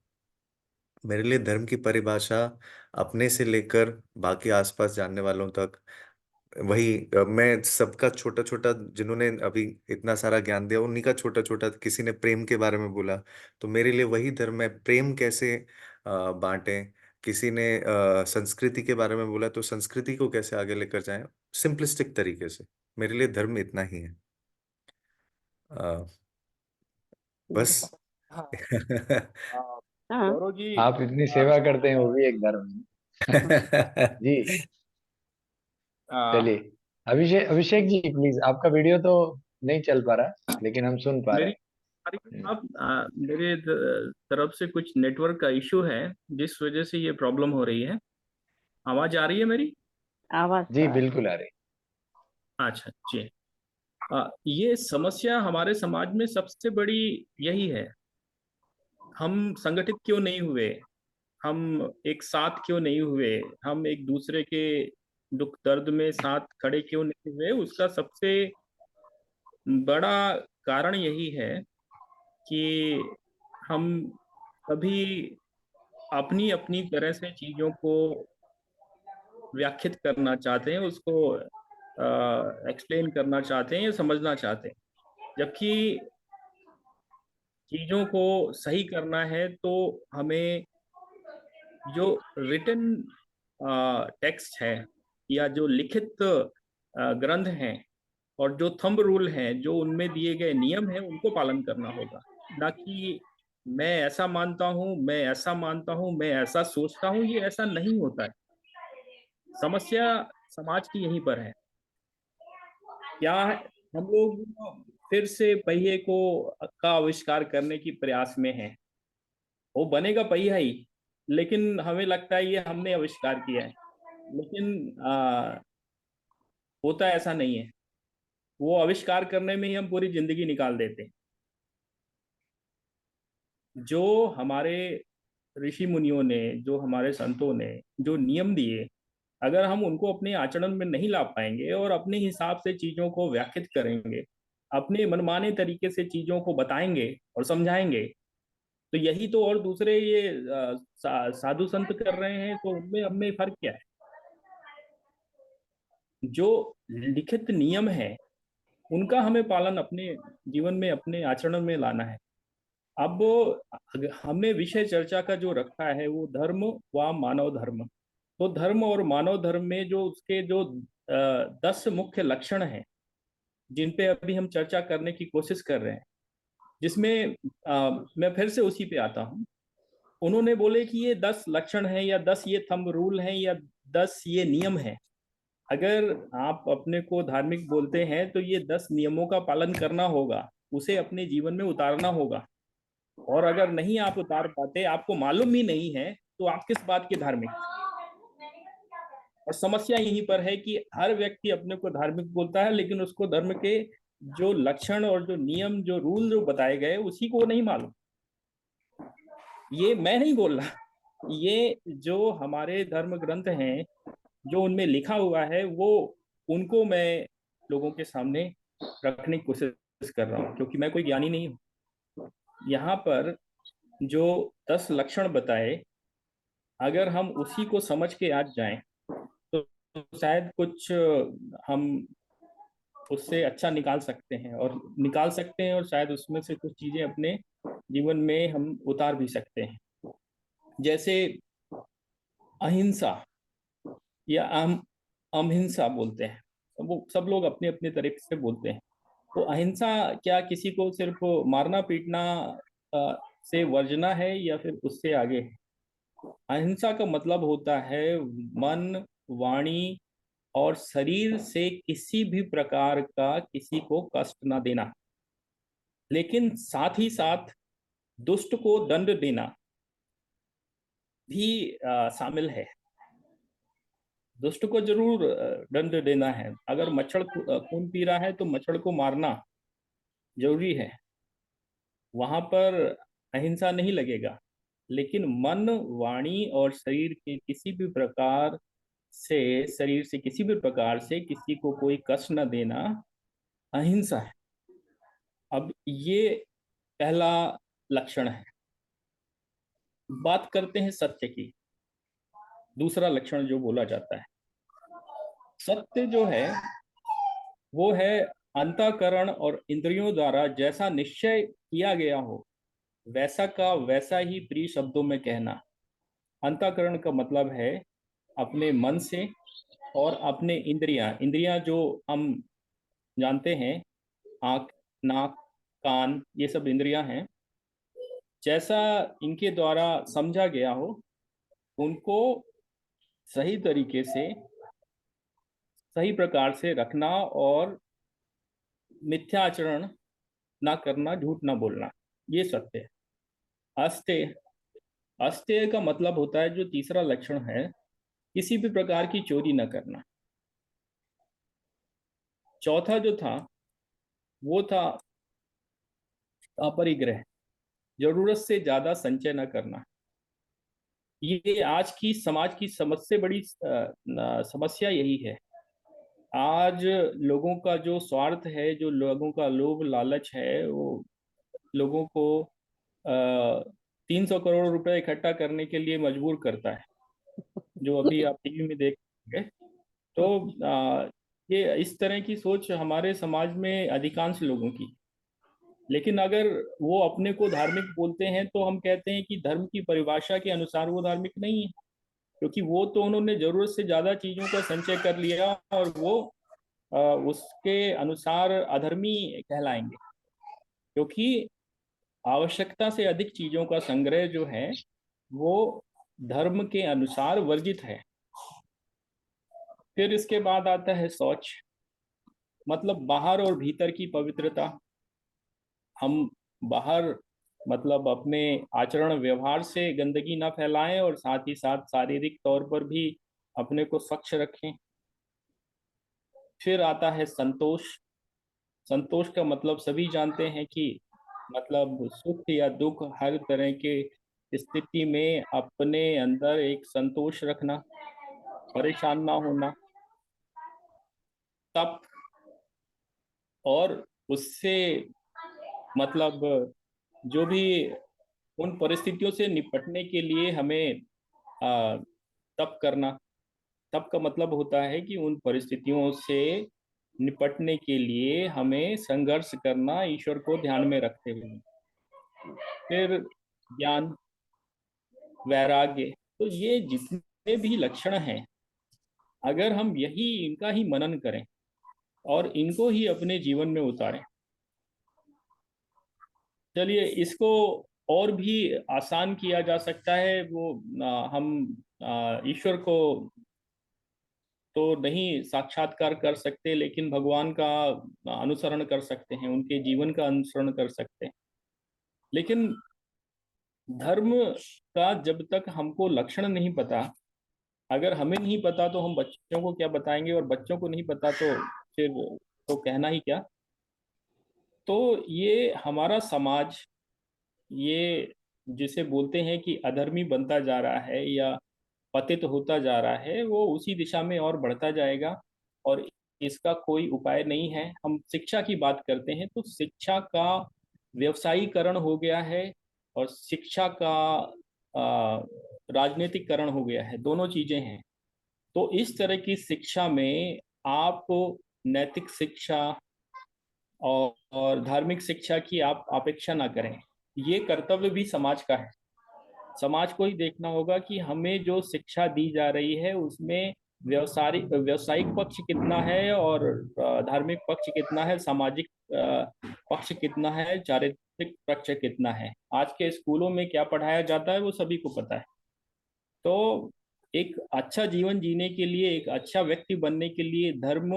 मेरे लिए धर्म की परिभाषा अपने से लेकर बाकी आसपास जानने वालों तक वही मैं सबका छोटा छोटा, जिन्होंने अभी इतना सारा ज्ञान दिया उन्हीं का छोटा छोटा, किसी ने प्रेम के बारे में बोला तो मेरे लिए वही धर्म है, प्रेम कैसे बांटें। किसी ने संस्कृति के बारे में बोला तो संस्कृति को कैसे आगे लेकर जाएं, सिंपलिस्टिक तरीके से। मेरे लिए धर्म इतना ही है। अ, बस। हाँ। हाँ। गौरव जी, आप इतनी सेवा करते हैं, वो भी एक धर्म है। जी चलिए। अभिषेक जी प्लीज, आपका वीडियो तो नहीं चल पा रहा लेकिन हम सुन पा रहे मेरी हैं। आप मेरे तरफ से कुछ नेटवर्क का इशू है जिस वजह से ये प्रॉब्लम हो रही है। आवाज आ रही है मेरी? आवाज जी तो बिल्कुल आ रही। अच्छा जी। ये समस्या हमारे समाज में सबसे बड़ी यही है। हम संगठित क्यों नहीं हुए? हम एक साथ क्यों नहीं हुए? हम एक दूसरे के दुख दर्द में साथ खड़े क्यों नहीं हुए? उसका सबसे बड़ा कारण यही है कि हम सभी अपनी अपनी तरह से चीजों को व्याख्यात करना चाहते हैं, उसको एक्सप्लेन करना चाहते हैं या समझना चाहते हैं। जबकि चीजों को सही करना है तो हमें जो रिटन टेक्स्ट है या जो लिखित ग्रंथ हैं और जो थंब रूल हैं, जो उनमें दिए गए नियम हैं, उनको पालन करना होगा। ना कि मैं ऐसा मानता हूँ, मैं ऐसा मानता हूँ, मैं ऐसा सोचता हूँ। ये ऐसा नहीं होता है। समस्या समाज की यहीं पर है। क्या हम लोग फिर से पहिए को का आविष्कार करने की प्रयास में हैं? वो बनेगा पहिया ही, लेकिन हमें लगता है ये हमने आविष्कार किया है। लेकिन होता ऐसा नहीं है। वो आविष्कार करने में ही हम पूरी जिंदगी निकाल देते हैं। जो हमारे ऋषि मुनियों ने, जो हमारे संतों ने जो नियम दिए, अगर हम उनको अपने आचरण में नहीं ला पाएंगे और अपने हिसाब से चीजों को व्याख्यात करेंगे, अपने मनमाने तरीके से चीजों को बताएंगे और समझाएंगे, तो यही तो और दूसरे ये साधु संत कर रहे हैं, तो उनमें हमें फर्क क्या है? जो लिखित नियम है उनका हमें पालन अपने जीवन में, अपने आचरण में लाना है। अब हमने विषय चर्चा का जो रखा है वो धर्म व मानव धर्म। तो धर्म और मानव धर्म में जो उसके जो 10 मुख्य लक्षण हैं, जिन पे अभी हम चर्चा करने की कोशिश कर रहे हैं, जिसमें मैं फिर से उसी पे आता हूँ। उन्होंने बोले कि ये 10 लक्षण हैं या 10 ये थंब रूल हैं या 10 ये नियम हैं। अगर आप अपने को धार्मिक बोलते हैं तो ये 10 नियमों का पालन करना होगा, उसे अपने जीवन में उतारना होगा। और अगर नहीं आप उतार पाते, आपको मालूम ही नहीं है, तो आप किस बात के धार्मिक? और समस्या यहीं पर है कि हर व्यक्ति अपने को धार्मिक बोलता है, लेकिन उसको धर्म के जो लक्षण और जो नियम, जो रूल जो बताए गए, उसी को नहीं मालूम। ये मैं नहीं बोल रहा, ये जो हमारे धर्म ग्रंथ हैं, जो उनमें लिखा हुआ है, वो उनको मैं लोगों के सामने रखने की कोशिश कर रहा हूँ, क्योंकि मैं कोई ज्ञानी नहीं हूँ। यहाँ पर जो 10 लक्षण बताए, अगर हम उसी को समझ के आज जाएं तो शायद कुछ हम उससे अच्छा निकाल सकते हैं, और शायद उसमें से कुछ चीजें अपने जीवन में हम उतार भी सकते हैं। जैसे अहिंसा या अहिंसा बोलते हैं, वो सब लोग अपने अपने तरीके से बोलते हैं। तो अहिंसा क्या किसी को सिर्फ मारना पीटना से वर्जना है या फिर उससे आगे है? अहिंसा का मतलब होता है मन, वाणी और शरीर से किसी भी प्रकार का किसी को कष्ट ना देना, लेकिन साथ ही साथ दुष्ट को दंड देना भी शामिल है। दुष्ट को जरूर दंड देना है। अगर मच्छर खून पी रहा है तो मच्छर को मारना जरूरी है, वहां पर अहिंसा नहीं लगेगा। लेकिन मन, वाणी और शरीर के किसी भी प्रकार से, शरीर से किसी भी प्रकार से किसी को कोई कष्ट न देना अहिंसा है। अब ये पहला लक्षण है। बात करते हैं सत्य की। दूसरा लक्षण जो बोला जाता है, सत्य जो है वो है अंतःकरण और इंद्रियों द्वारा जैसा निश्चय किया गया हो वैसा का वैसा ही प्रिय शब्दों में कहना। अंतःकरण का मतलब है अपने मन से, और अपने इंद्रियां, इंद्रियां जो हम जानते हैं, आँख, नाक, कान, ये सब इंद्रियां हैं, जैसा इनके द्वारा समझा गया हो उनको सही तरीके से, सही प्रकार से रखना, और मिथ्या आचरण ना करना, झूठ ना बोलना, ये सत्य है। अस्तेय, अस्तेय का मतलब होता है, जो तीसरा लक्षण है, किसी भी प्रकार की चोरी न करना। चौथा जो था वो था अपरिग्रह, जरूरत से ज्यादा संचय न करना। ये आज की समाज की सबसे बड़ी समस्या यही है। आज लोगों का जो स्वार्थ है, जो लोगों का लोभ लालच है, वो लोगों को 300 करोड़ रुपए इकट्ठा करने के लिए मजबूर करता है, जो अभी आप टीवी में देखेंगे। तो ये इस तरह की सोच हमारे समाज में अधिकांश लोगों की। लेकिन अगर वो अपने को धार्मिक बोलते हैं तो हम कहते हैं कि धर्म की परिभाषा के अनुसार वो धार्मिक नहीं है, क्योंकि वो तो उन्होंने जरूरत से ज्यादा चीजों का संचय कर लिया, और वो उसके अनुसार अधर्मी कहलाएंगे। क्योंकि आवश्यकता से अधिक चीजों का संग्रह जो है वो धर्म के अनुसार वर्जित है। फिर इसके बाद आता है शौच, मतलब बाहर और भीतर की पवित्रता। हम बाहर मतलब अपने आचरण व्यवहार से गंदगी ना फैलाएं, और साथ ही साथ शारीरिक तौर पर भी अपने को स्वच्छ रखें। फिर आता है संतोष। संतोष का मतलब सभी जानते हैं कि मतलब सुख या दुख, हर तरह के स्थिति में अपने अंदर एक संतोष रखना, परेशान ना होना। तप, और उससे मतलब जो भी उन परिस्थितियों से निपटने के लिए हमें तप करना। तप का मतलब होता है कि उन परिस्थितियों से निपटने के लिए हमें संघर्ष करना, ईश्वर को ध्यान में रखते हुए। फिर ज्ञान, वैराग्य। तो ये जितने भी लक्षण हैं, अगर हम यही इनका ही मनन करें और इनको ही अपने जीवन में उतारें, चलिए इसको और भी आसान किया जा सकता है। वो हम ईश्वर को तो नहीं साक्षात्कार कर सकते, लेकिन भगवान का अनुसरण कर सकते हैं, उनके जीवन का अनुसरण कर सकते हैं। लेकिन धर्म का जब तक हमको लक्षण नहीं पता, अगर हमें नहीं पता तो हम बच्चों को क्या बताएंगे, और बच्चों को नहीं पता तो फिर तो कहना ही क्या। तो ये हमारा समाज, ये जिसे बोलते हैं कि अधर्मी बनता जा रहा है या पतित होता जा रहा है, वो उसी दिशा में और बढ़ता जाएगा, और इसका कोई उपाय नहीं है। हम शिक्षा की बात करते हैं तो शिक्षा का व्यवसायीकरण हो गया है, और शिक्षा का राजनीतिकरण हो गया है, दोनों चीजें हैं। तो इस तरह की शिक्षा में आप नैतिक शिक्षा और धार्मिक शिक्षा की आप अपेक्षा ना करें। ये कर्तव्य भी समाज का है। समाज को ही देखना होगा कि हमें जो शिक्षा दी जा रही है उसमें व्यवसायिक पक्ष कितना है, और धार्मिक पक्ष कितना है, सामाजिक पक्ष कितना है, चारित्रिक पक्ष कितना है। आज के स्कूलों में क्या पढ़ाया जाता है वो सभी को पता है। तो एक अच्छा जीवन जीने के लिए, एक अच्छा व्यक्ति बनने के लिए धर्म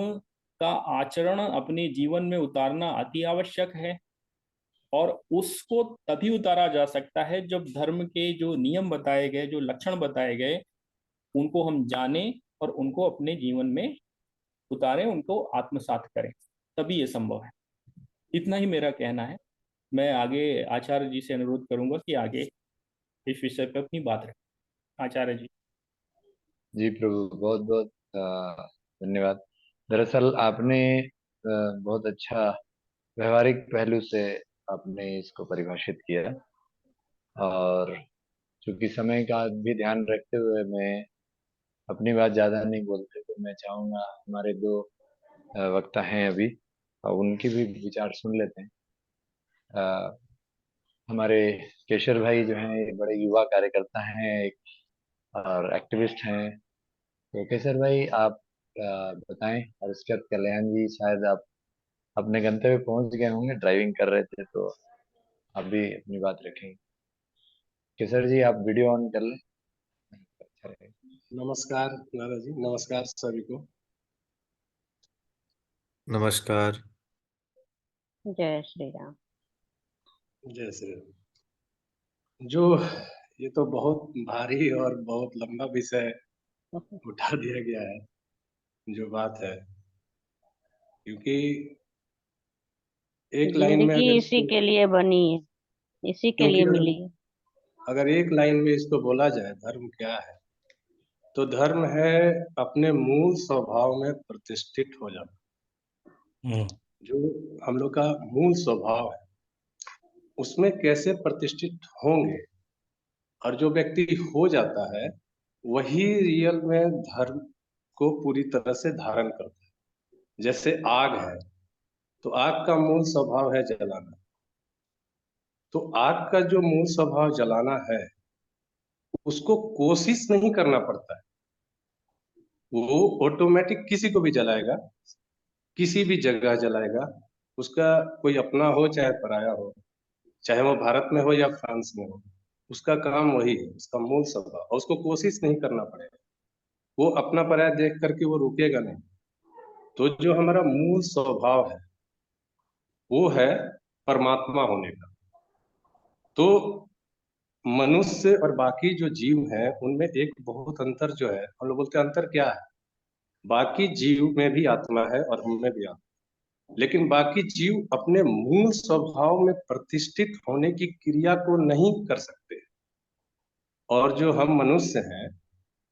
का आचरण अपने जीवन में उतारना अति आवश्यक है। और उसको तभी उतारा जा सकता है जब धर्म के जो नियम बताए गए, जो लक्षण बताए गए, उनको हम जानें और उनको अपने जीवन में उतारें, उनको आत्मसात करें, तभी ये संभव है। इतना ही मेरा कहना है। मैं आगे आचार्य जी से अनुरोध करूंगा कि आगे इस विषय पर अपनी बात रखें। आचार्य जी। जी प्रभु, बहुत बहुत धन्यवाद। दरअसल आपने बहुत अच्छा व्यवहारिक पहलू से आपने इसको परिभाषित किया, और चूंकि समय का भी ध्यान रखते हुए मैं अपनी बात ज़्यादा नहीं बोलते, तो मैं चाहूँगा हमारे दो वक्ता हैं अभी, और उनकी भी विचार सुन लेते हैं। अ, हमारे केशर भाई जो हैं एक बड़े युवा कार्यकर्ता हैं, एक और एक्टिविस्ट हैं। तो केशर भाई आप बताएं, और उसके बाद कल्याण जी, शायद आप अपने गंतव्य पहुंच गए होंगे, ड्राइविंग कर रहे थे, तो आप भी अपनी बात रखेंगे। केशर जी आप वीडियो ऑन कर लें, अच्छा रहेगा। नमस्कार दादाजी, नमस्कार सभी को। नमस्कार। जय श्री राम। जय श्री राम। जो ये तो बहुत भारी और बहुत लंबा विषय उठा दिया गया है, जो बात है, क्योंकि एक लाइन में जिंदगी अगर इसी इसको के लिए बनी है, इसी के क्योंकि लिए मिली है। अगर एक लाइन में इसको बोला जाए धर्म क्या है, तो धर्म है अपने मूल स्वभाव में प्रतिष्ठित हो जाना। हम्म। जो हम लोग का मूल स्वभाव है उसमें कैसे प्रतिष्ठित होंगे, और जो व्यक्ति हो जाता है वही रियल में धर्म को पूरी तरह से धारण करता है। जैसे आग है, तो आग का मूल स्वभाव है जलाना। तो आग का जो मूल स्वभाव जलाना है, उसको कोशिश नहीं करना पड़ता है, वो ऑटोमेटिक किसी को भी जलाएगा, किसी भी जगह जलाएगा। उसका कोई अपना हो चाहे पराया हो, चाहे वो भारत में हो या फ्रांस में हो, उसका काम वही है, उसका मूल स्वभाव, और उसको कोशिश नहीं करना पड़ेगा। वो अपना पराया देख करके वो रुकेगा नहीं। तो जो हमारा मूल स्वभाव है वो है परमात्मा होने का। तो मनुष्य और बाकी जो जीव हैं उनमें एक बहुत अंतर जो है, हम लोग बोलते हैं अंतर क्या है, बाकी जीव में भी आत्मा है और हम में भी आत्मा, लेकिन बाकी जीव अपने मूल स्वभाव में प्रतिष्ठित होने की क्रिया को नहीं कर सकते, और जो हम मनुष्य हैं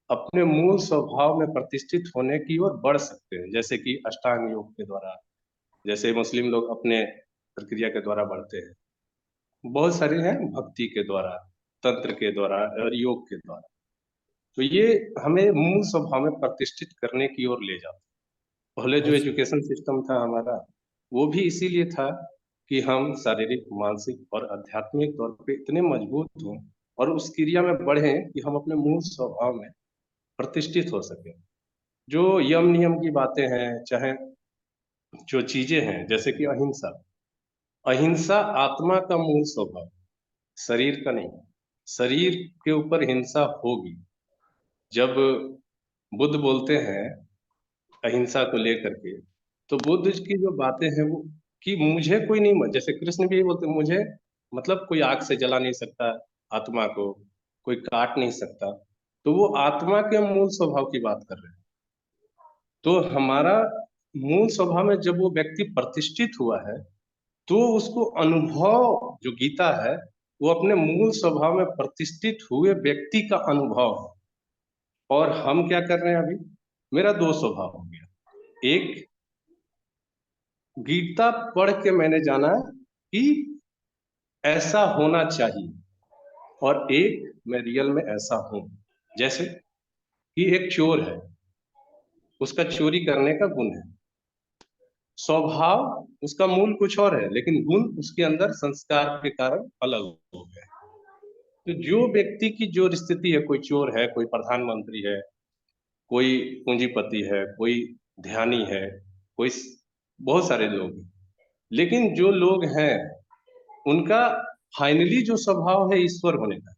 अपने मूल स्वभाव में प्रतिष्ठित होने की ओर बढ़ सकते हैं, जैसे कि अष्टांग योग के द्वारा, जैसे मुस्लिम लोग अपने प्रक्रिया के द्वारा बढ़ते हैं, बहुत सारे हैं, भक्ति के द्वारा, तंत्र के द्वारा और योग के द्वारा। तो ये हमें मूल स्वभाव में प्रतिष्ठित करने की ओर ले जाता है। पहले जो एजुकेशन सिस्टम था हमारा, वो भी इसीलिए था कि हम शारीरिक, मानसिक और आध्यात्मिक तौर पे इतने मजबूत हों और उस क्रिया में बढ़ें कि हम अपने मूल स्वभाव में प्रतिष्ठित हो सके। जो यम नियम की बातें हैं, चाहे जो चीजें हैं, जैसे कि अहिंसा, अहिंसा आत्मा का मूल स्वभाव, शरीर का नहीं। शरीर के ऊपर हिंसा होगी। जब बुद्ध बोलते हैं अहिंसा को लेकर के, तो बुद्ध की जो बातें हैं वो, कि मुझे कोई नहीं जैसे कृष्ण भी यही बोलते हैं, मुझे मतलब कोई आग से जला नहीं सकता आत्मा को, कोई काट नहीं सकता। तो वो आत्मा के मूल स्वभाव की बात कर रहे हैं। तो हमारा मूल स्वभाव में जब वो व्यक्ति प्रतिष्ठित हुआ है, तो उसको अनुभव, जो गीता है, वो अपने मूल स्वभाव में प्रतिष्ठित हुए व्यक्ति का अनुभव है। और हम क्या कर रहे हैं अभी, मेरा दो स्वभाव हो गया। एक, गीता पढ़ के मैंने जाना कि ऐसा होना चाहिए, और एक, मैं रियल में ऐसा हूं। जैसे कि एक चोर है, उसका चोरी करने का गुण है, स्वभाव उसका मूल कुछ और है, लेकिन गुण उसके अंदर संस्कार के कारण अलग हो गए। तो जो व्यक्ति की जो स्थिति है, कोई चोर है, कोई प्रधानमंत्री है, कोई पूंजीपति है, कोई ध्यानी है, कोई बहुत सारे लोग हैं, लेकिन जो लोग हैं उनका फाइनली जो स्वभाव है ईश्वर होने का।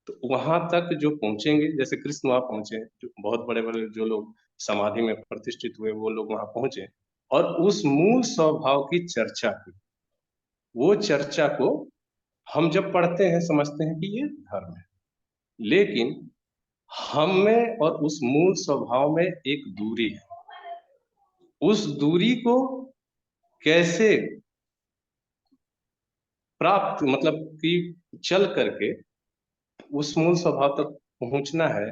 तो वहां तक जो पहुंचेंगे, जैसे कृष्ण वहां पहुंचे, जो बहुत बड़े बड़े जो लोग समाधि में प्रतिष्ठित हुए, वो लोग वहां पहुंचे और उस मूल स्वभाव की चर्चा की। वो चर्चा को हम जब पढ़ते हैं समझते हैं कि ये धर्म है, लेकिन हम में और उस मूल स्वभाव में एक दूरी है। उस दूरी को कैसे प्राप्त, मतलब कि चल करके उस मूल स्वभाव तक पहुंचना है,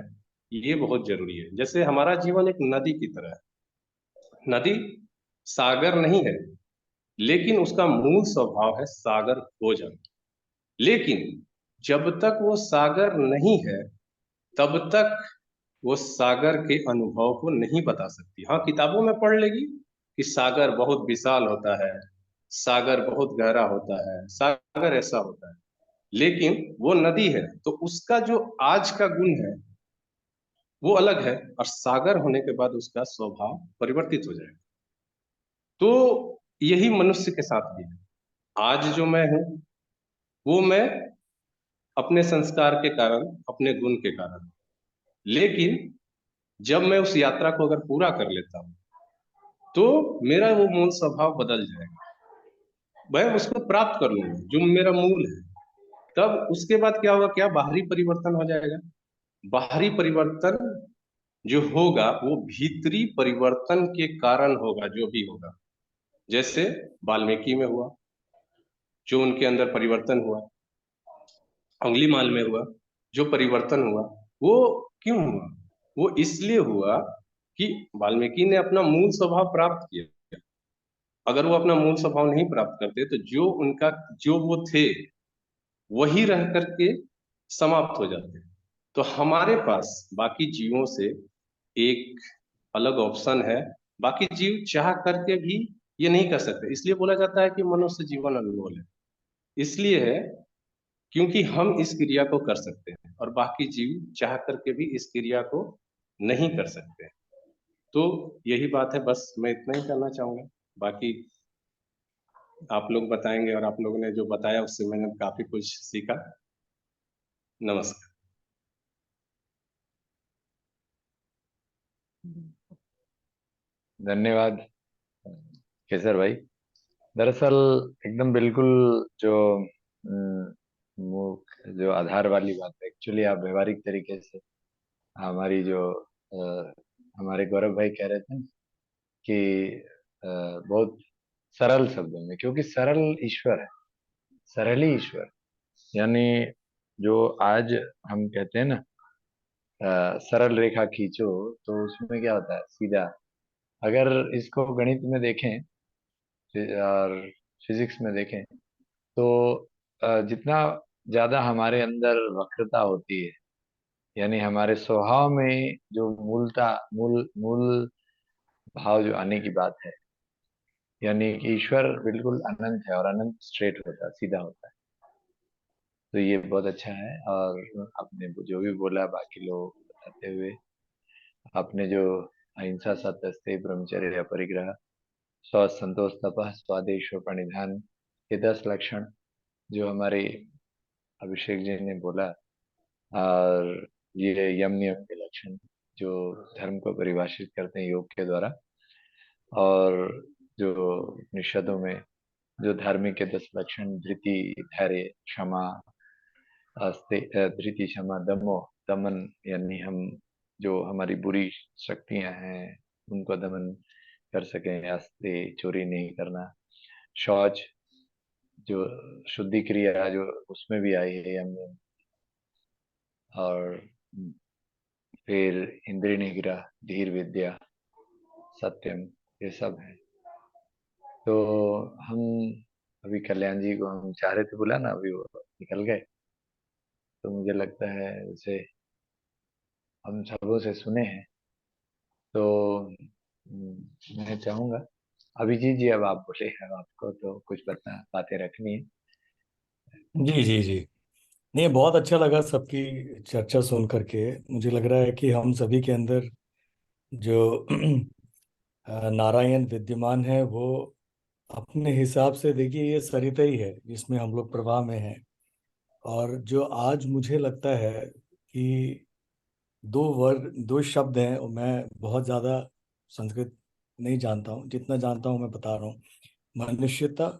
ये बहुत जरूरी है। जैसे हमारा जीवन एक नदी की तरह है। नदी सागर नहीं है, लेकिन उसका मूल स्वभाव है सागर हो जाना। लेकिन जब तक वो सागर नहीं है तब तक वो सागर के अनुभव को नहीं बता सकती। हाँ, किताबों में पढ़ लेगी कि सागर बहुत विशाल होता है, सागर बहुत गहरा होता है, सागर ऐसा होता है, लेकिन वो नदी है तो उसका जो आज का गुण है वो अलग है, और सागर होने के बाद उसका स्वभाव परिवर्तित हो जाएगा। तो यही मनुष्य के साथ भी है। आज जो मैं हूं वो मैं अपने संस्कार के कारण, अपने गुण के कारण, लेकिन जब मैं उस यात्रा को अगर पूरा कर लेता हूं तो मेरा वो मूल स्वभाव बदल जाएगा, मैं उसको प्राप्त कर लूंगा जो मेरा मूल है। तब उसके बाद क्या होगा, क्या बाहरी परिवर्तन हो जाएगा। बाहरी परिवर्तन जो होगा वो भीतरी परिवर्तन के कारण होगा, जो भी होगा। जैसे वाल्मीकि में हुआ, जो उनके अंदर परिवर्तन हुआ, अंगुलीमाल में हुआ, जो परिवर्तन हुआ, वो क्यों हुआ? वो इसलिए हुआ कि वाल्मीकि ने अपना मूल स्वभाव प्राप्त किया। अगर वो अपना मूल स्वभाव नहीं प्राप्त करते तो जो उनका, जो वो थे वही रह करके समाप्त हो जाते। तो हमारे पास बाकी जीवों से एक अलग ऑप्शन है। बाकी जीव चाह करके भी ये नहीं कर सकते। इसलिए बोला जाता है कि मनुष्य जीवन अनमोल है। इसलिए है क्योंकि हम इस क्रिया को कर सकते हैं और बाकी जीव चाह करके भी इस क्रिया को नहीं कर सकते। तो यही बात है, बस मैं इतना ही कहना चाहूंगा। बाकी आप लोग बताएंगे, और आप लोगों ने जो बताया उससे मैंने काफी कुछ सीखा। नमस्कार। धन्यवाद केसर भाई। दरअसल एकदम बिल्कुल जो जो आधार वाली बात है, एक्चुअली आप व्यवहारिक तरीके से हमारी जो हमारे गौरव भाई कह रहे थे ना कि बहुत सरल शब्दों में, क्योंकि सरल ईश्वर है, सरल ही ईश्वर। यानी जो आज हम कहते हैं ना सरल रेखा खींचो, तो उसमें क्या होता है, सीधा। अगर इसको गणित में देखें और फिजिक्स में देखें तो जितना ज्यादा हमारे अंदर वक्रता होती है, यानी हमारे स्वभाव में जो मूल मूल भाव जो आने की बात है, यानी कि ईश्वर बिल्कुल अनंत है और अनंत स्ट्रेट होता है, सीधा होता है। तो ये बहुत अच्छा है। और आपने जो भी बोला बाकी लोग बताते हुए, आपने जो अहिंसा सत्य अस्तेय ब्रह्मचर्य अपरिग्रह स्व संतोष तपः स्वादेश व प्रणिधान ये 10 लक्षण जो हमारे अभिषेक जी ने बोला, और ये यम नियम के लक्षण जो धर्म को परिभाषित करते हैं योग के द्वारा, और जो उपनिषदों में जो धार्मिक के 10 लक्षण, धृति, धैर्य, क्षमा, धृति, क्षमा, दमन, यानी हम जो हमारी बुरी शक्तियां हैं उनको दमन कर सकें, आस्ते, चोरी नहीं करना, शौच, जो शुद्धि क्रिया जो उसमें भी आई है हमने, और फिर इंद्रिय निग्रह, धीर विद्या, सत्यम, ये सब है। तो हम अभी कल्याण जी को हम चाह रहे थे बुलाना, अभी वो निकल गए। तो मुझे लगता है उसे हम सबों से सुने हैं। तो मैं चाहूंगा अभिजीत जी, अब आप बोले, अब आपको तो कुछ बातें रखनी है। जी जी जी। नहीं, बहुत अच्छा लगा सबकी चर्चा सुन करके। मुझे लग रहा है कि हम सभी के अंदर जो नारायण विद्यमान है वो अपने हिसाब से, देखिए, ये सरिता ही है जिसमें हम लोग प्रवाह में हैं। और जो आज मुझे लगता है कि दो शब्द हैं, और मैं बहुत ज़्यादा संस्कृत नहीं जानता हूँ, जितना जानता हूँ मैं बता रहा हूँ। मनुष्यता,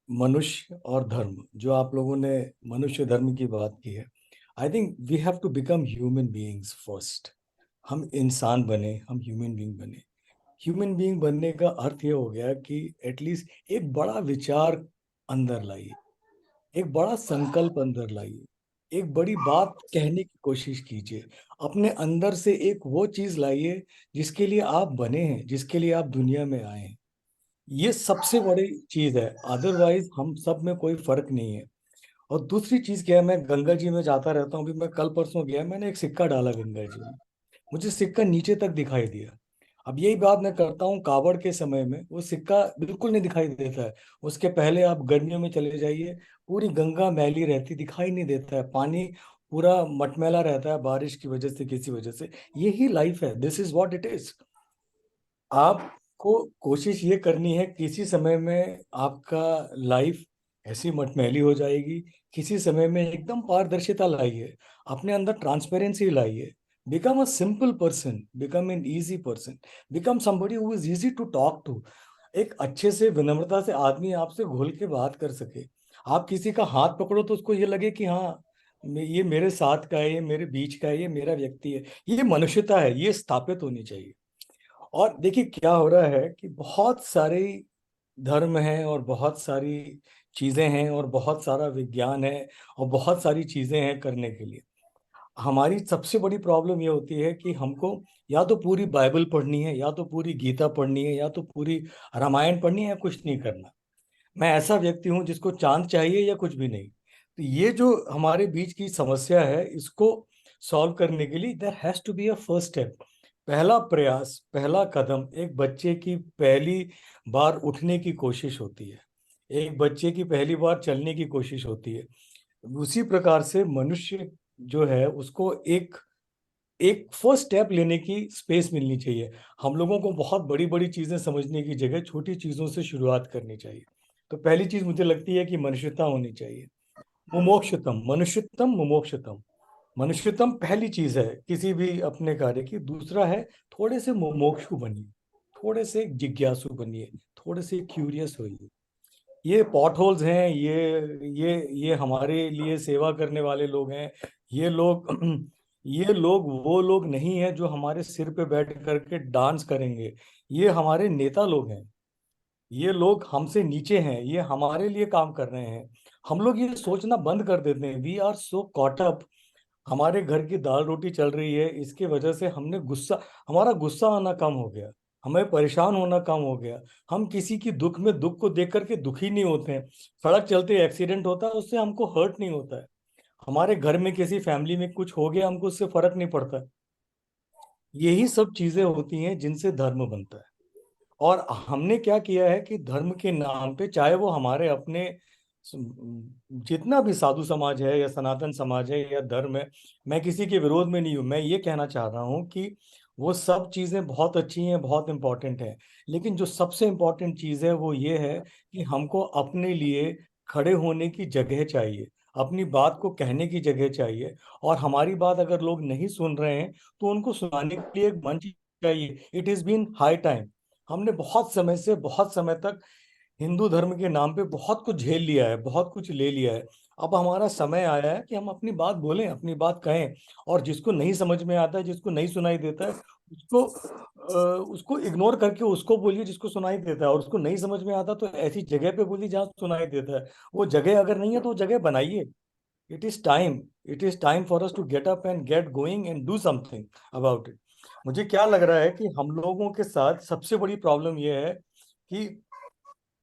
मनुष्य और धर्म, जो आप लोगों ने मनुष्य धर्म की बात की है। I think we have to become human beings first. हम इंसान बने, हम ह्यूमन बीइंग बने। ह्यूमन बीइंग बनने का अर्थ ये हो गया कि एटलीस्ट एक बड़ा विचार अंदर लाइए, एक बड़ा संकल्प अंदर लाइए, एक बड़ी बात कहने की कोशिश कीजिए। अपने अंदर से एक वो चीज लाइए जिसके लिए आप बने हैं, जिसके लिए आप दुनिया में आए हैं। ये सबसे बड़ी चीज है, अदरवाइज हम सब में कोई फर्क नहीं है। और दूसरी चीज क्या है, मैं गंगा जी में जाता रहता हूँ, अभी मैं कल परसों गया, मैंने एक सिक्का डाला गंगा जी में, मुझे सिक्का नीचे तक दिखाई दिया। अब यही बात मैं करता हूँ कावड़ के समय में, वो सिक्का बिल्कुल नहीं दिखाई देता है। उसके पहले आप गर्मियों में चले जाइए, पूरी गंगा मैली रहती, दिखाई नहीं देता है, पानी पूरा मटमैला रहता है बारिश की वजह से, किसी वजह से। यही लाइफ है, this is what it is. आपको कोशिश ये करनी है, किसी समय में आपका लाइफ ऐसी मटमैली हो जाएगी, किसी समय में एकदम पारदर्शिता लाइए, अपने अंदर ट्रांसपेरेंसी लाइए, become a simple person, become an easy person, become somebody who is easy to talk to. एक अच्छे से विनम्रता से आदमी आपसे घुल के बात कर सके। आप किसी का हाथ पकड़ो तो उसको ये लगे कि हाँ, ये मेरे साथ का है, ये मेरे बीच का है, ये मेरा व्यक्ति है। ये मनुष्यता है, ये स्थापित होनी चाहिए। और देखिए क्या हो रहा है कि बहुत सारे धर्म हैं और बहुत सारी चीजें हैं और बहुत सारा विज्ञान है और बहुत सारी चीजें हैं करने के लिए। हमारी सबसे बड़ी प्रॉब्लम ये होती है कि हमको या तो पूरी बाइबल पढ़नी है, या तो पूरी गीता पढ़नी है, या तो पूरी रामायण पढ़नी है, या कुछ नहीं करना। मैं ऐसा व्यक्ति हूं जिसको चांद चाहिए या कुछ भी नहीं। तो ये जो हमारे बीच की समस्या है, इसको सॉल्व करने के लिए there has to be a first step. पहला प्रयास, पहला कदम एक बच्चे की पहली बार उठने की कोशिश होती है, एक बच्चे की पहली बार चलने की कोशिश होती है। उसी प्रकार से मनुष्य जो है उसको एक एक फर्स्ट स्टेप लेने की स्पेस मिलनी चाहिए। हम लोगों को बहुत बड़ी बड़ी चीजें समझने की जगह छोटी चीजों से शुरुआत करनी चाहिए। तो पहली चीज मुझे लगती है कि मनुष्यता होनी चाहिए। मुमोक्षतम, मनुष्यतम मुमोक्षतम। मनुष्यतम पहली चीज है किसी भी अपने कार्य की। दूसरा है थोड़े से मुमोक्षु बनिए, थोड़े से जिज्ञासु बनिए, थोड़े से क्यूरियस होइए। ये पॉट होल्स हैं, ये हमारे लिए सेवा करने वाले लोग हैं। ये लोग ये लोग वो लोग नहीं हैं जो हमारे सिर पे बैठ करके डांस करेंगे। ये हमारे नेता लोग हैं, ये लोग हमसे नीचे हैं, ये हमारे लिए काम कर रहे हैं। हम लोग ये सोचना बंद कर देते हैं, we are so caught up. हमारे घर की दाल रोटी चल रही है, इसके वजह से हमने गुस्सा, हमारा गुस्सा आना कम हो गया, हमें परेशान होना कम हो गया। हम किसी की दुख में दुख को देख करके दुखी नहीं होते हैं। सड़क चलते एक्सीडेंट होता है, उससे हमको हर्ट नहीं होता है। हमारे घर में किसी फैमिली में कुछ हो गया, हमको उससे फर्क नहीं पड़ता है। यही सब चीजें होती हैं जिनसे धर्म बनता है। और हमने क्या किया है कि धर्म के नाम पे, चाहे वो हमारे अपने जितना भी साधु समाज है या सनातन समाज है या धर्म है, मैं किसी के विरोध में नहीं हूं। मैं ये कहना चाह रहा हूं कि वो सब चीजें बहुत अच्छी हैं, बहुत इंपॉर्टेंट है। लेकिन जो सबसे इंपॉर्टेंट चीज है वो ये है कि हमको अपने लिए खड़े होने की जगह चाहिए, अपनी बात को कहने की जगह चाहिए। और हमारी बात अगर लोग नहीं सुन रहे हैं तो उनको सुनाने के लिए एक मंच चाहिए। It is been high time. हमने बहुत समय से, बहुत समय तक हिंदू धर्म के नाम पे बहुत कुछ झेल लिया है, बहुत कुछ ले लिया है। अब हमारा समय आया है कि हम अपनी बात बोलें, अपनी बात कहें। और जिसको नहीं समझ में आता है, जिसको नहीं सुनाई देता है, उसको इग्नोर करके उसको बोलिए जिसको सुनाई देता है। और उसको नहीं समझ में आता तो ऐसी जगह पे बोलिए जहाँ सुनाई देता है। वो जगह अगर नहीं है तो वो जगह बनाइए। It is time, it is time for us to get up and get going and do something about it. मुझे क्या लग रहा है कि हम लोगों के साथ सबसे बड़ी प्रॉब्लम यह है कि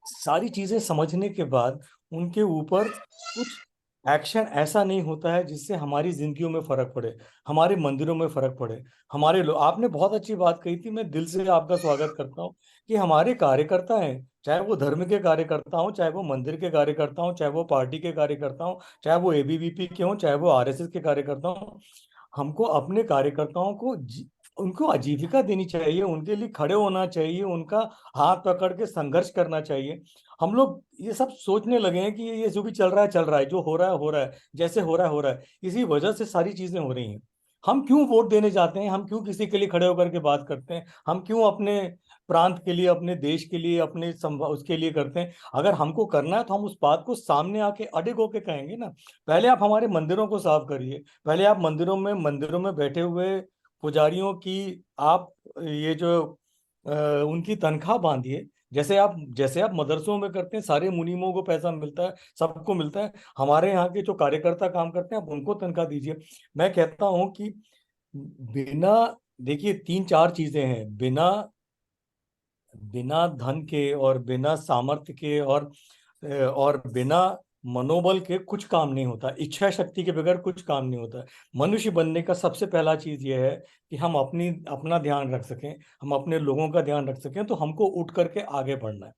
सारी चीजें समझने के बाद उनके ऊपर कुछ एक्शन ऐसा नहीं होता है जिससे हमारी जिंदगियों में फर्क पड़े, हमारे मंदिरों में फर्क पड़े। हमारे लोग, आपने बहुत अच्छी बात कही थी, मैं दिल से आपका स्वागत करता हूँ कि हमारे कार्यकर्ता हैं, चाहे वो धर्म के कार्यकर्ता हो, चाहे वो मंदिर के कार्यकर्ता हो, चाहे वो पार्टी के कार्यकर्ता हो, चाहे वो एबीवीपी के हो, चाहे वो आरएसएस के कार्यकर्ता हो। हमको अपने कार्यकर्ताओं को उनको आजीविका देनी चाहिए, उनके लिए खड़े होना चाहिए, उनका हाथ पकड़ के संघर्ष करना चाहिए। हम लोग ये सब सोचने लगे हैं कि ये जो भी चल रहा है चल रहा है, जो हो रहा है हो रहा है, जैसे हो रहा है हो रहा है, इसी वजह से सारी चीजें हो रही हैं। हम क्यों वोट देने जाते हैं, हम क्यों किसी के लिए खड़े होकर के बात करते हैं, हम क्यों अपने प्रांत के लिए, अपने देश के लिए, अपने उसके लिए करते हैं। अगर हमको करना है तो हम उस बात को सामने आके अडिग होके कहेंगे ना। पहले आप हमारे मंदिरों को साफ करिए, पहले आप मंदिरों में बैठे हुए पुजारियों की आप ये जो उनकी तनख्वाह बांधिए। जैसे आप मदरसों में करते हैं, सारे मुनीमों को पैसा मिलता है, सबको मिलता है। हमारे यहाँ के जो कार्यकर्ता काम करते हैं आप उनको तनख्वाह दीजिए। मैं कहता हूँ कि बिना, देखिए तीन चार चीजें हैं, बिना बिना धन के और बिना सामर्थ्य के और बिना मनोबल के कुछ काम नहीं होता, इच्छा शक्ति के बगैर कुछ काम नहीं होता। मनुष्य बनने का सबसे पहला चीज ये है कि हम अपना ध्यान रख सकें, हम अपने लोगों का ध्यान रख सकें, तो हमको उठ करके आगे बढ़ना है।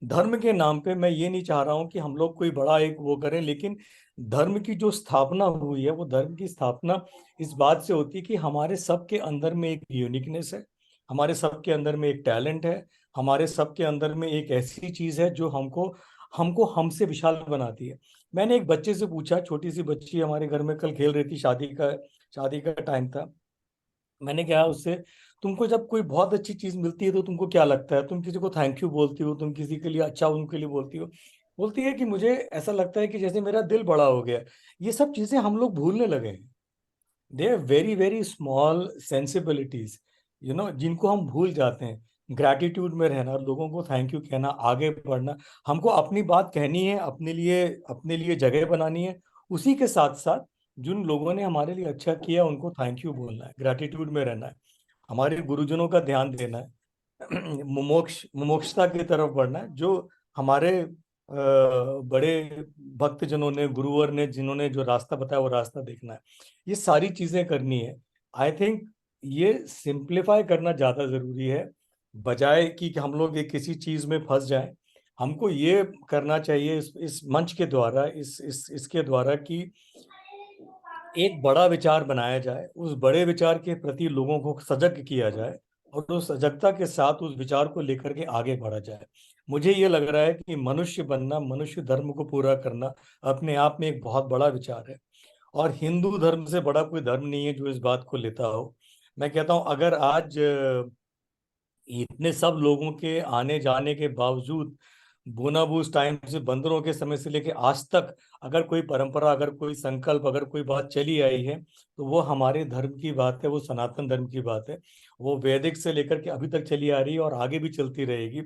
धर्म के नाम पे मैं ये नहीं चाह रहा हूं कि हम लोग कोई बड़ा एक वो करें, लेकिन धर्म की जो स्थापना हुई है, वो धर्म की स्थापना इस बात से होती है कि हमारे सबके अंदर में एक यूनिकनेस है, हमारे सबके अंदर में एक टैलेंट है, हमारे सबके अंदर में एक ऐसी चीज है जो हमको हमको हमसे विशाल बनाती है। मैंने एक बच्चे से पूछा, छोटी सी बच्ची हमारे घर में कल खेल रही थी, शादी का टाइम था। मैंने कहा उससे, तुमको जब कोई बहुत अच्छी चीज मिलती है तो तुमको क्या लगता है? तुम किसी को थैंक यू बोलती हो, तुम किसी के लिए अच्छा उनके लिए बोलती हो? बोलती है कि मुझे ऐसा लगता है कि जैसे मेरा दिल बड़ा हो गया। ये सब चीजें हम लोग भूलने लगे हैं। They are very very small sensibilities, जिनको हम भूल जाते हैं। ग्रैटिट्यूड में रहना, लोगों को थैंक यू कहना, आगे बढ़ना, हमको अपनी बात कहनी है, अपने लिए जगह बनानी है। उसी के साथ साथ जिन लोगों ने हमारे लिए अच्छा किया उनको थैंक यू बोलना है, ग्रैटिट्यूड में रहना है, हमारे गुरुजनों का ध्यान देना है, मुमोक्षता की तरफ बढ़ना है, जो हमारे बड़े भक्तजनों ने, गुरुवर ने, जिन्होंने जो रास्ता बताया वो रास्ता देखना है। ये सारी चीजें करनी है। आई थिंक ये सिंप्लीफाई करना ज्यादा जरूरी है, बजाय कि हम लोग एक किसी चीज में फंस जाएं। हमको ये करना चाहिए इस मंच के द्वारा, इसके द्वारा कि एक बड़ा विचार बनाया जाए, उस बड़े विचार के प्रति लोगों को सजग किया जाए, और उस सजगता के साथ उस विचार को लेकर के आगे बढ़ा जाए। मुझे ये लग रहा है कि मनुष्य बनना, मनुष्य धर्म को पूरा करना अपने आप में एक बहुत बड़ा विचार है, और हिंदू धर्म से बड़ा कोई धर्म नहीं है जो इस बात को लेता हो। मैं कहता हूं, अगर आज इतने सब लोगों के आने जाने के बावजूद, बोनाबूस टाइम से, बंदरों के समय से लेके आज तक, अगर कोई परंपरा, अगर कोई संकल्प, अगर कोई बात चली आई है, तो वो हमारे धर्म की बात है, वो सनातन धर्म की बात है। वो वैदिक से लेकर के अभी तक चली आ रही है और आगे भी चलती रहेगी।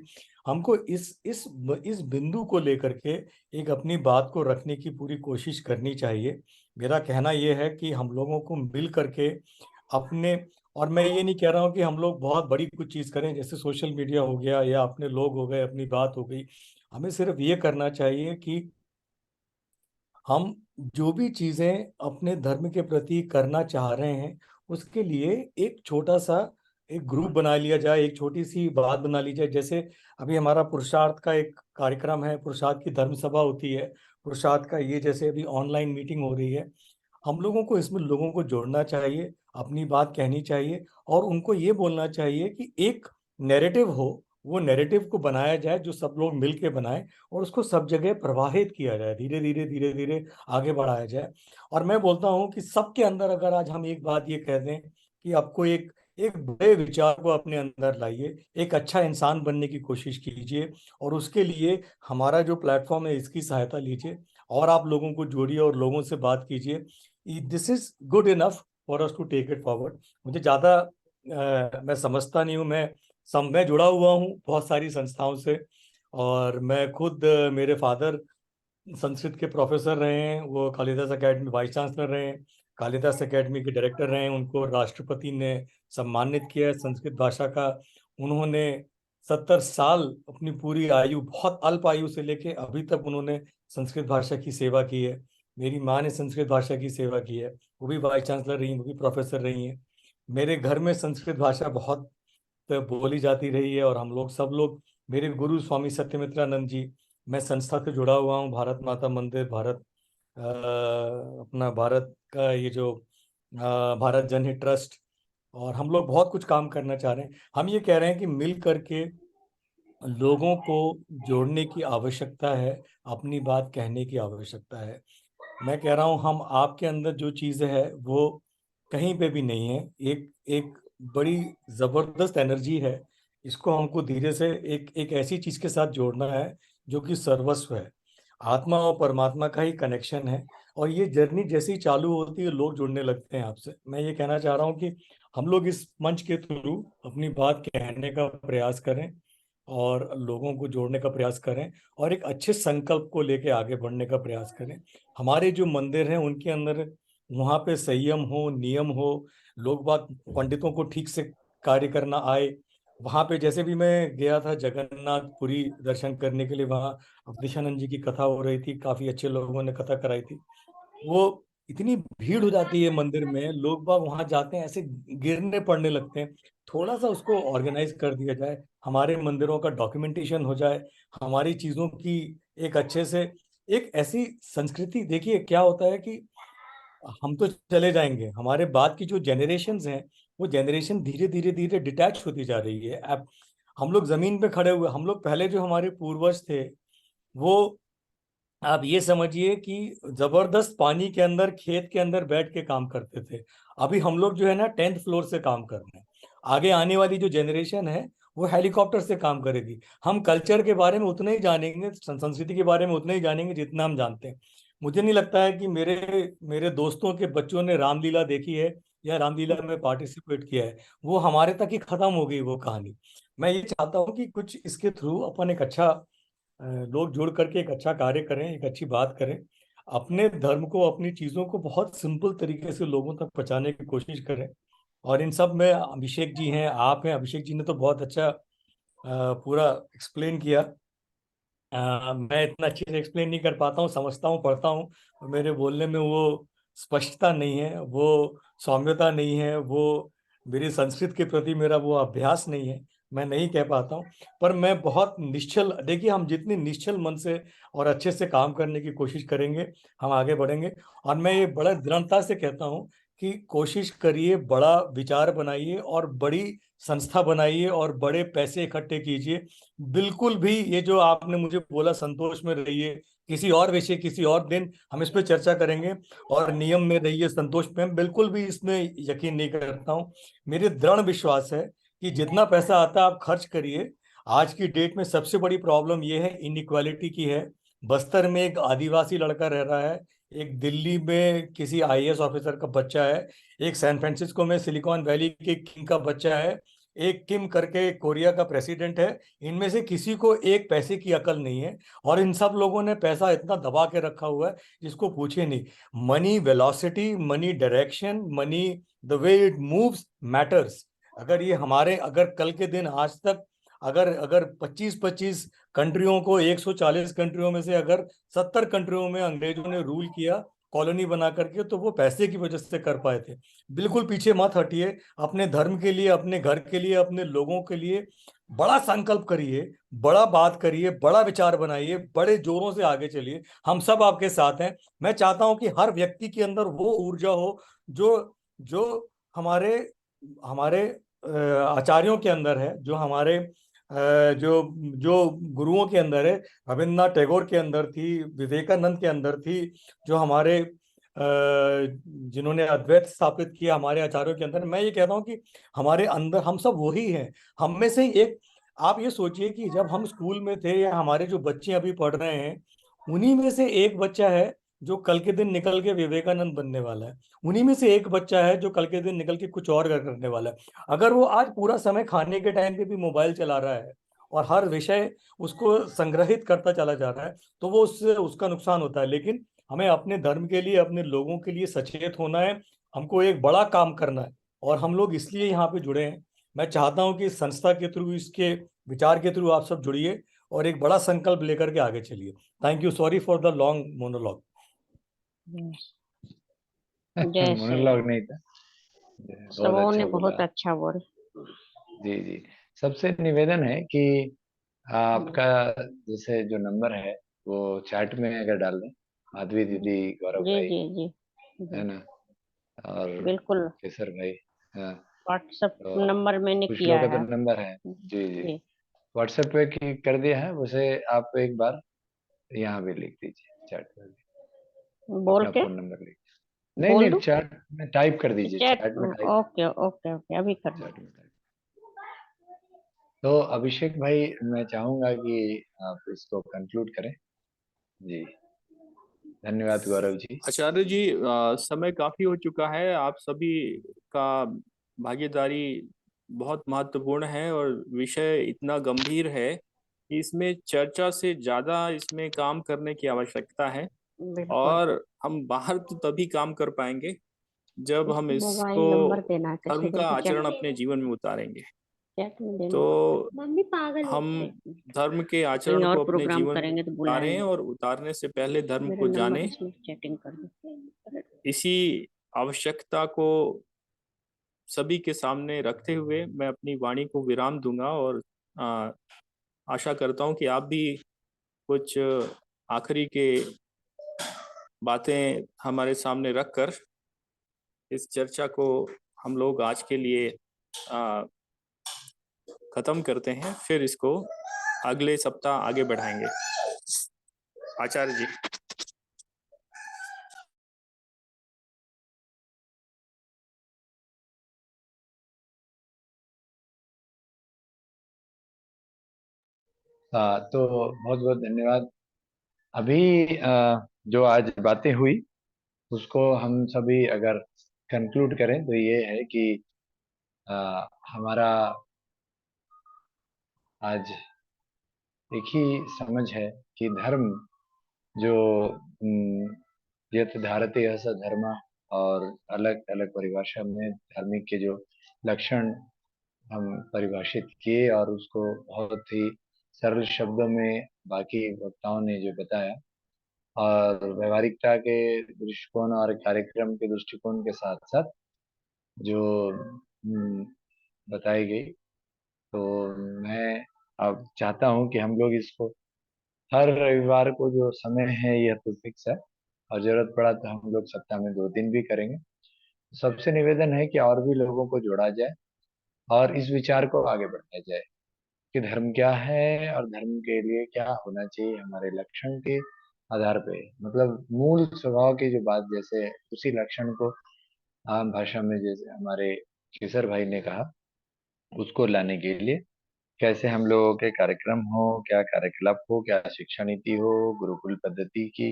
हमको इस बिंदु को लेकर के एक अपनी बात को रखने की पूरी कोशिश करनी चाहिए। मेरा कहना यह है कि हम लोगों को मिल करके अपने, और मैं ये नहीं कह रहा हूँ कि हम लोग बहुत बड़ी कुछ चीज करें, जैसे सोशल मीडिया हो गया या अपने लोग हो गए, अपनी बात हो गई। हमें सिर्फ ये करना चाहिए कि हम जो भी चीजें अपने धर्म के प्रति करना चाह रहे हैं, उसके लिए एक छोटा सा एक ग्रुप बना लिया जाए, एक छोटी सी बात बना ली जाए। जैसे अभी हमारा पुरुषार्थ का एक कार्यक्रम है, पुरुषार्थ की धर्म सभा होती है, पुरुषार्थ का ये जैसे अभी ऑनलाइन मीटिंग हो रही है। हम लोगों को इसमें लोगों को जोड़ना चाहिए, अपनी बात कहनी चाहिए, और उनको ये बोलना चाहिए कि एक नैरेटिव हो, वो नैरेटिव को बनाया जाए जो सब लोग मिल के बनाए, और उसको सब जगह प्रवाहित किया जाए, धीरे धीरे धीरे धीरे आगे बढ़ाया जाए। और मैं बोलता हूँ कि सबके अंदर अगर आज हम एक बात ये कह दें कि आपको एक एक बड़े विचार को अपने अंदर लाइए, एक अच्छा इंसान बनने की कोशिश कीजिए, और उसके लिए हमारा जो प्लेटफॉर्म है इसकी सहायता लीजिए, और आप लोगों को जोड़िए और लोगों से बात कीजिए। This is good enough for us to take it forward. मुझे ज्यादा मैं समझता नहीं हूँ। मैं जुड़ा हुआ हूँ बहुत सारी संस्थाओं से, और मैं खुद मेरे फादर संस्कृत के प्रोफेसर रहे हैं, वो कालिदास एकेडमी वाइस चांसलर रहे हैं, कालिदास एकेडमी के डायरेक्टर रहे हैं, उनको राष्ट्रपति ने सम्मानित किया है संस्कृत भाषा का। उन्होंने 70 साल अपनी पूरी आयु, बहुत अल्प आयु से लेके अभी तक उन्होंने संस्कृत भाषा की सेवा की है। मेरी माँ ने संस्कृत भाषा की सेवा की है, वो भी वाइस चांसलर रही, वो भी प्रोफेसर रही हैं। मेरे घर में संस्कृत भाषा बहुत बोली जाती रही है, और हम लोग सब लोग, मेरे गुरु स्वामी सत्यमित्रानंद जी, मैं संस्था से जुड़ा हुआ हूँ, भारत माता मंदिर, अपना भारत का ये जो भारत जनहित ट्रस्ट, और हम लोग बहुत कुछ काम करना चाह रहे हैं। हम ये कह रहे हैं कि मिल करके लोगों को जोड़ने की आवश्यकता है, अपनी बात कहने की आवश्यकता है। मैं कह रहा हूँ, हम आपके अंदर जो चीज़ है वो कहीं पे भी नहीं है। एक एक बड़ी जबरदस्त एनर्जी है, इसको हमको धीरे से एक एक ऐसी चीज के साथ जोड़ना है जो कि सर्वस्व है, आत्मा और परमात्मा का ही कनेक्शन है। और ये जर्नी जैसे ही चालू होती है, लोग जुड़ने लगते हैं आपसे। मैं ये कहना चाह रहा हूँ कि हम लोग इस मंच के थ्रू अपनी बात कहने का प्रयास करें, और लोगों को जोड़ने का प्रयास करें, और एक अच्छे संकल्प को लेके आगे बढ़ने का प्रयास करें। हमारे जो मंदिर हैं उनके अंदर, वहाँ पे संयम हो, नियम हो, लोग बात पंडितों को ठीक से कार्य करना आए, वहां पे जैसे भी मैं गया था जगन्नाथपुरी दर्शन करने के लिए, वहाँ अवधेशानंद जी की कथा हो रही थी, काफी अच्छे लोगों ने कथा कराई थी। वो इतनी भीड़ हो जाती है मंदिर में, लोग बाग वहां जाते हैं ऐसे गिरने पड़ने लगते हैं। थोड़ा सा उसको ऑर्गेनाइज कर दिया जाए, हमारे मंदिरों का डॉक्यूमेंटेशन हो जाए, हमारी चीजों की एक अच्छे से एक ऐसी संस्कृति। देखिए क्या होता है कि हम तो चले जाएंगे, हमारे बाद की जो जनरेशन हैं, वो जनरेशन धीरे धीरे धीरे डिटैच होती जा रही है। अब हम लोग जमीन पे खड़े हुए, हम लोग पहले जो हमारे पूर्वज थे वो, आप ये समझिए कि जबरदस्त पानी के अंदर खेत के अंदर बैठ के काम करते थे। अभी हम लोग जो है ना 10th फ्लोर से काम कर रहे हैं। आगे आने वाली जो जनरेशन है वो हेलीकॉप्टर से काम करेगी। हम कल्चर के बारे में उतना ही जानेंगे, संस्कृति के बारे में उतना ही जानेंगे जितना हम जानते हैं। मुझे नहीं लगता है कि मेरे मेरे दोस्तों के बच्चों ने रामलीला देखी है या रामलीला में पार्टिसिपेट किया है। वो हमारे तक ही खत्म हो गई वो कहानी। मैं ये चाहता हूँ कि कुछ इसके थ्रू अपन एक अच्छा लोग जुड़ करके एक अच्छा कार्य करें, एक अच्छी बात करें, अपने धर्म को, अपनी चीजों को बहुत सिंपल तरीके से लोगों तक पहुंचाने की कोशिश करें। और इन सब में अभिषेक जी हैं, आप हैं, अभिषेक जी ने तो बहुत अच्छा पूरा एक्सप्लेन किया। मैं इतना अच्छे से एक्सप्लेन नहीं कर पाता हूँ, समझता हूँ, पढ़ता हूँ, और मेरे बोलने में वो स्पष्टता नहीं है, वो सौम्यता नहीं है, वो मेरी संस्कृत के प्रति मेरा वो अभ्यास नहीं है, मैं नहीं कह पाता हूँ। पर मैं बहुत निश्चल, देखिए हम जितनी निश्चल मन से और अच्छे से काम करने की कोशिश करेंगे, हम आगे बढ़ेंगे। और मैं ये बड़ा दृढ़ता से कहता हूँ कि कोशिश करिए, बड़ा विचार बनाइए और बड़ी संस्था बनाइए और बड़े पैसे इकट्ठे कीजिए। बिल्कुल भी ये जो आपने मुझे बोला संतोष में रहिए, किसी और विषय किसी और दिन हम इस पे चर्चा करेंगे, और नियम में रहिए, संतोष में, बिल्कुल भी इसमें यकीन नहीं करता हूँ। मेरे दृढ़ विश्वास है कि जितना पैसा आता है आप खर्च करिए। आज की डेट में सबसे बड़ी प्रॉब्लम ये है, इनइक्वालिटी की है। बस्तर में एक आदिवासी लड़का रह रहा है, एक दिल्ली में किसी आईएएस ऑफिसर का बच्चा है, एक सैन फ्रांसिस्को में सिलिकॉन वैली के किंग का बच्चा है, एक किम करके कोरिया का प्रेसिडेंट है। इनमें से किसी को एक पैसे की अकल नहीं है, और इन सब लोगों ने पैसा इतना दबा के रखा हुआ है जिसको पूछे नहीं। Money velocity, money direction, money the way it moves matters. अगर ये हमारे, अगर कल के दिन आज तक अगर अगर 25-25 कंट्रियों को, 140 कंट्रियों में से अगर 70 कंट्रियों में अंग्रेजों ने रूल किया कॉलोनी बना करके, तो वो पैसे की वजह से कर पाए थे। बिल्कुल पीछे मत हटिए, अपने धर्म के लिए, अपने घर के लिए, अपने लोगों के लिए बड़ा संकल्प करिए, बड़ा बात करिए, बड़ा विचार बनाइए, बड़े जोरों से आगे चलिए। हम सब आपके साथ हैं। मैं चाहता हूं कि हर व्यक्ति के अंदर वो ऊर्जा हो जो जो हमारे हमारे आचार्यों के अंदर है, जो हमारे जो जो गुरुओं के अंदर है, रविन्द्रनाथ टैगोर के अंदर थी, विवेकानंद के अंदर थी, जो हमारे जिन्होंने अद्वैत स्थापित किया हमारे आचार्यों के अंदर। मैं ये कहता हूँ कि हमारे अंदर हम सब वही हैं। हम में से ही एक, आप ये सोचिए कि जब हम स्कूल में थे या हमारे जो बच्चे अभी पढ़ रहे हैं, उन्हीं में से एक बच्चा है जो कल के दिन निकल के विवेकानंद बनने वाला है। उन्हीं में से एक बच्चा है जो कल के दिन निकल के कुछ और करने वाला है। अगर वो आज पूरा समय खाने के टाइम पे भी मोबाइल चला रहा है और हर विषय उसको संग्रहित करता चला जा रहा है, तो वो उससे उसका नुकसान होता है। लेकिन हमें अपने धर्म के लिए, अपने लोगों के लिए सचेत होना है, हमको एक बड़ा काम करना है, और हम लोग इसलिए यहाँ पे जुड़े हैं। मैं चाहता हूँ कि इस संस्था के थ्रू, इसके विचार के थ्रू आप सब जुड़िए और एक बड़ा संकल्प लेकर के आगे चलिए। Thank you, sorry for the long monologue. जैसे मोनोलॉग नहीं था, बहुत सबों ने अच्छा बहुत बोला। अच्छा बोल। जी जी। सबसे निवेदन है कि आपका जैसे जो नंबर है वो चैट में अगर डाल दें, माधवी दीदी, गौरव जी भाई, जी जी है जी ना, और बिल्कुल। केसर भाई। हाँ, व्हाट्सएप तो नंबर मैंने कुछ किया लोग का है। तो नंबर है। जी जी, जी व्हाट्सएप पे की कर दिया है उसे, आप एक बार यहाँ भी लिख दीजिए, चैट में भी बोल अपना के फोन नंबर लिख, नहीं बोल नहीं, दूं चैट में टाइप कर दीजिए, चैट चैट में में। टाइप, ओके ओके ओके अभी कर चैट दूँ। में टाइप। तो अभिषेक भाई, मैं चाहूंगा कि आप इसको कंक्लूड करें। जी, धन्यवाद गौरव जी। आचार्य जी, समय काफी हो चुका है। आप सभी का भागीदारी बहुत महत्वपूर्ण है और विषय इतना गंभीर है कि इसमें चर्चा से ज्यादा इसमें काम करने की आवश्यकता है। बिल्कुल। और हम बाहर तो तभी काम कर पाएंगे जब हम इसको इसको मोबाइल नंबर देना है, धर्म कैसे का जल्दी आचरण चेक। अपने जीवन में उतारेंगे। चैट में देना तो मम्मी पागल है हम क्या? धर्म के कहीं आचरण और को अपने प्रोग्राम जीवन में करेंगे तो उतारें बुलाएंगे। और उतारने से पहले धर्म मेरा को नंबर जानें। इसमें चैटिंग कर दो। इसी आवश्यकता को सभी के सामने रखते हुए मैं अपनी वाणी को विराम दूंगा और आ, आशा करता हूं कि आप भी कुछ आखिरी के बातें हमारे सामने रखकर इस चर्चा को हम लोग आज के लिए खत्म करते हैं, फिर इसको अगले सप्ताह आगे बढ़ाएंगे। आचार्य जी। तो बहुत बहुत धन्यवाद। अभी जो आज बातें हुई उसको हम सभी अगर कंक्लूड करें तो ये है कि हमारा आज एक ही समझ है कि धर्म जो यत् धारते यः स धर्म, और अलग अलग परिभाषा में धार्मिक के जो लक्षण हम परिभाषित किए और उसको बहुत ही सरल शब्दों में बाकी वक्ताओं ने जो बताया, और व्यवहारिकता के दृष्टिकोण और कार्यक्रम के दृष्टिकोण के साथ साथ जो बताई गई, तो मैं अब चाहता हूं कि हम लोग इसको हर रविवार को जो समय है यह तो फिक्स है, और जरूरत पड़ा तो हम लोग सप्ताह में 2 दिन भी करेंगे। सबसे निवेदन है कि और भी लोगों को जोड़ा जाए और इस विचार को आगे बढ़ाया जाए कि धर्म क्या है और धर्म के लिए क्या होना चाहिए हमारे लक्षण के आधार पे, मतलब मूल स्वभाव की जो बात, जैसे उसी लक्षण को आम भाषा में जैसे हमारे किशोर भाई ने कहा, उसको लाने के लिए कैसे हम लोगों के कार्यक्रम हो, क्या कार्यकलाप हो, क्या शिक्षा नीति हो, गुरुकुल पद्धति की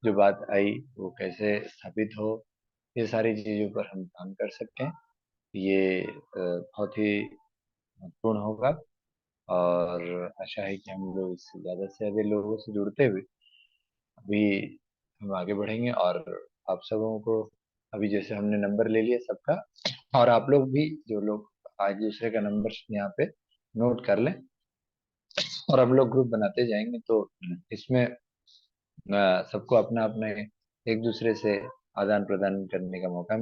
जो बात आई वो कैसे स्थापित हो, ये सारी चीजों पर हम काम कर सकते हैं। ये बहुत ही महत्वपूर्ण होगा, और आशा है कि हम लोग इससे ज्यादा लोगों से जुड़ते हुए अभी हम आगे बढ़ेंगे। और आप सबों को अभी जैसे हमने नंबर ले लिया सबका, और आप लोग भी जो लोग आज दूसरे का नंबर यहाँ पे नोट कर लें, और हम लोग ग्रुप बनाते जाएंगे तो इसमें सबको अपना अपने एक दूसरे से आदान प्रदान करने का मौका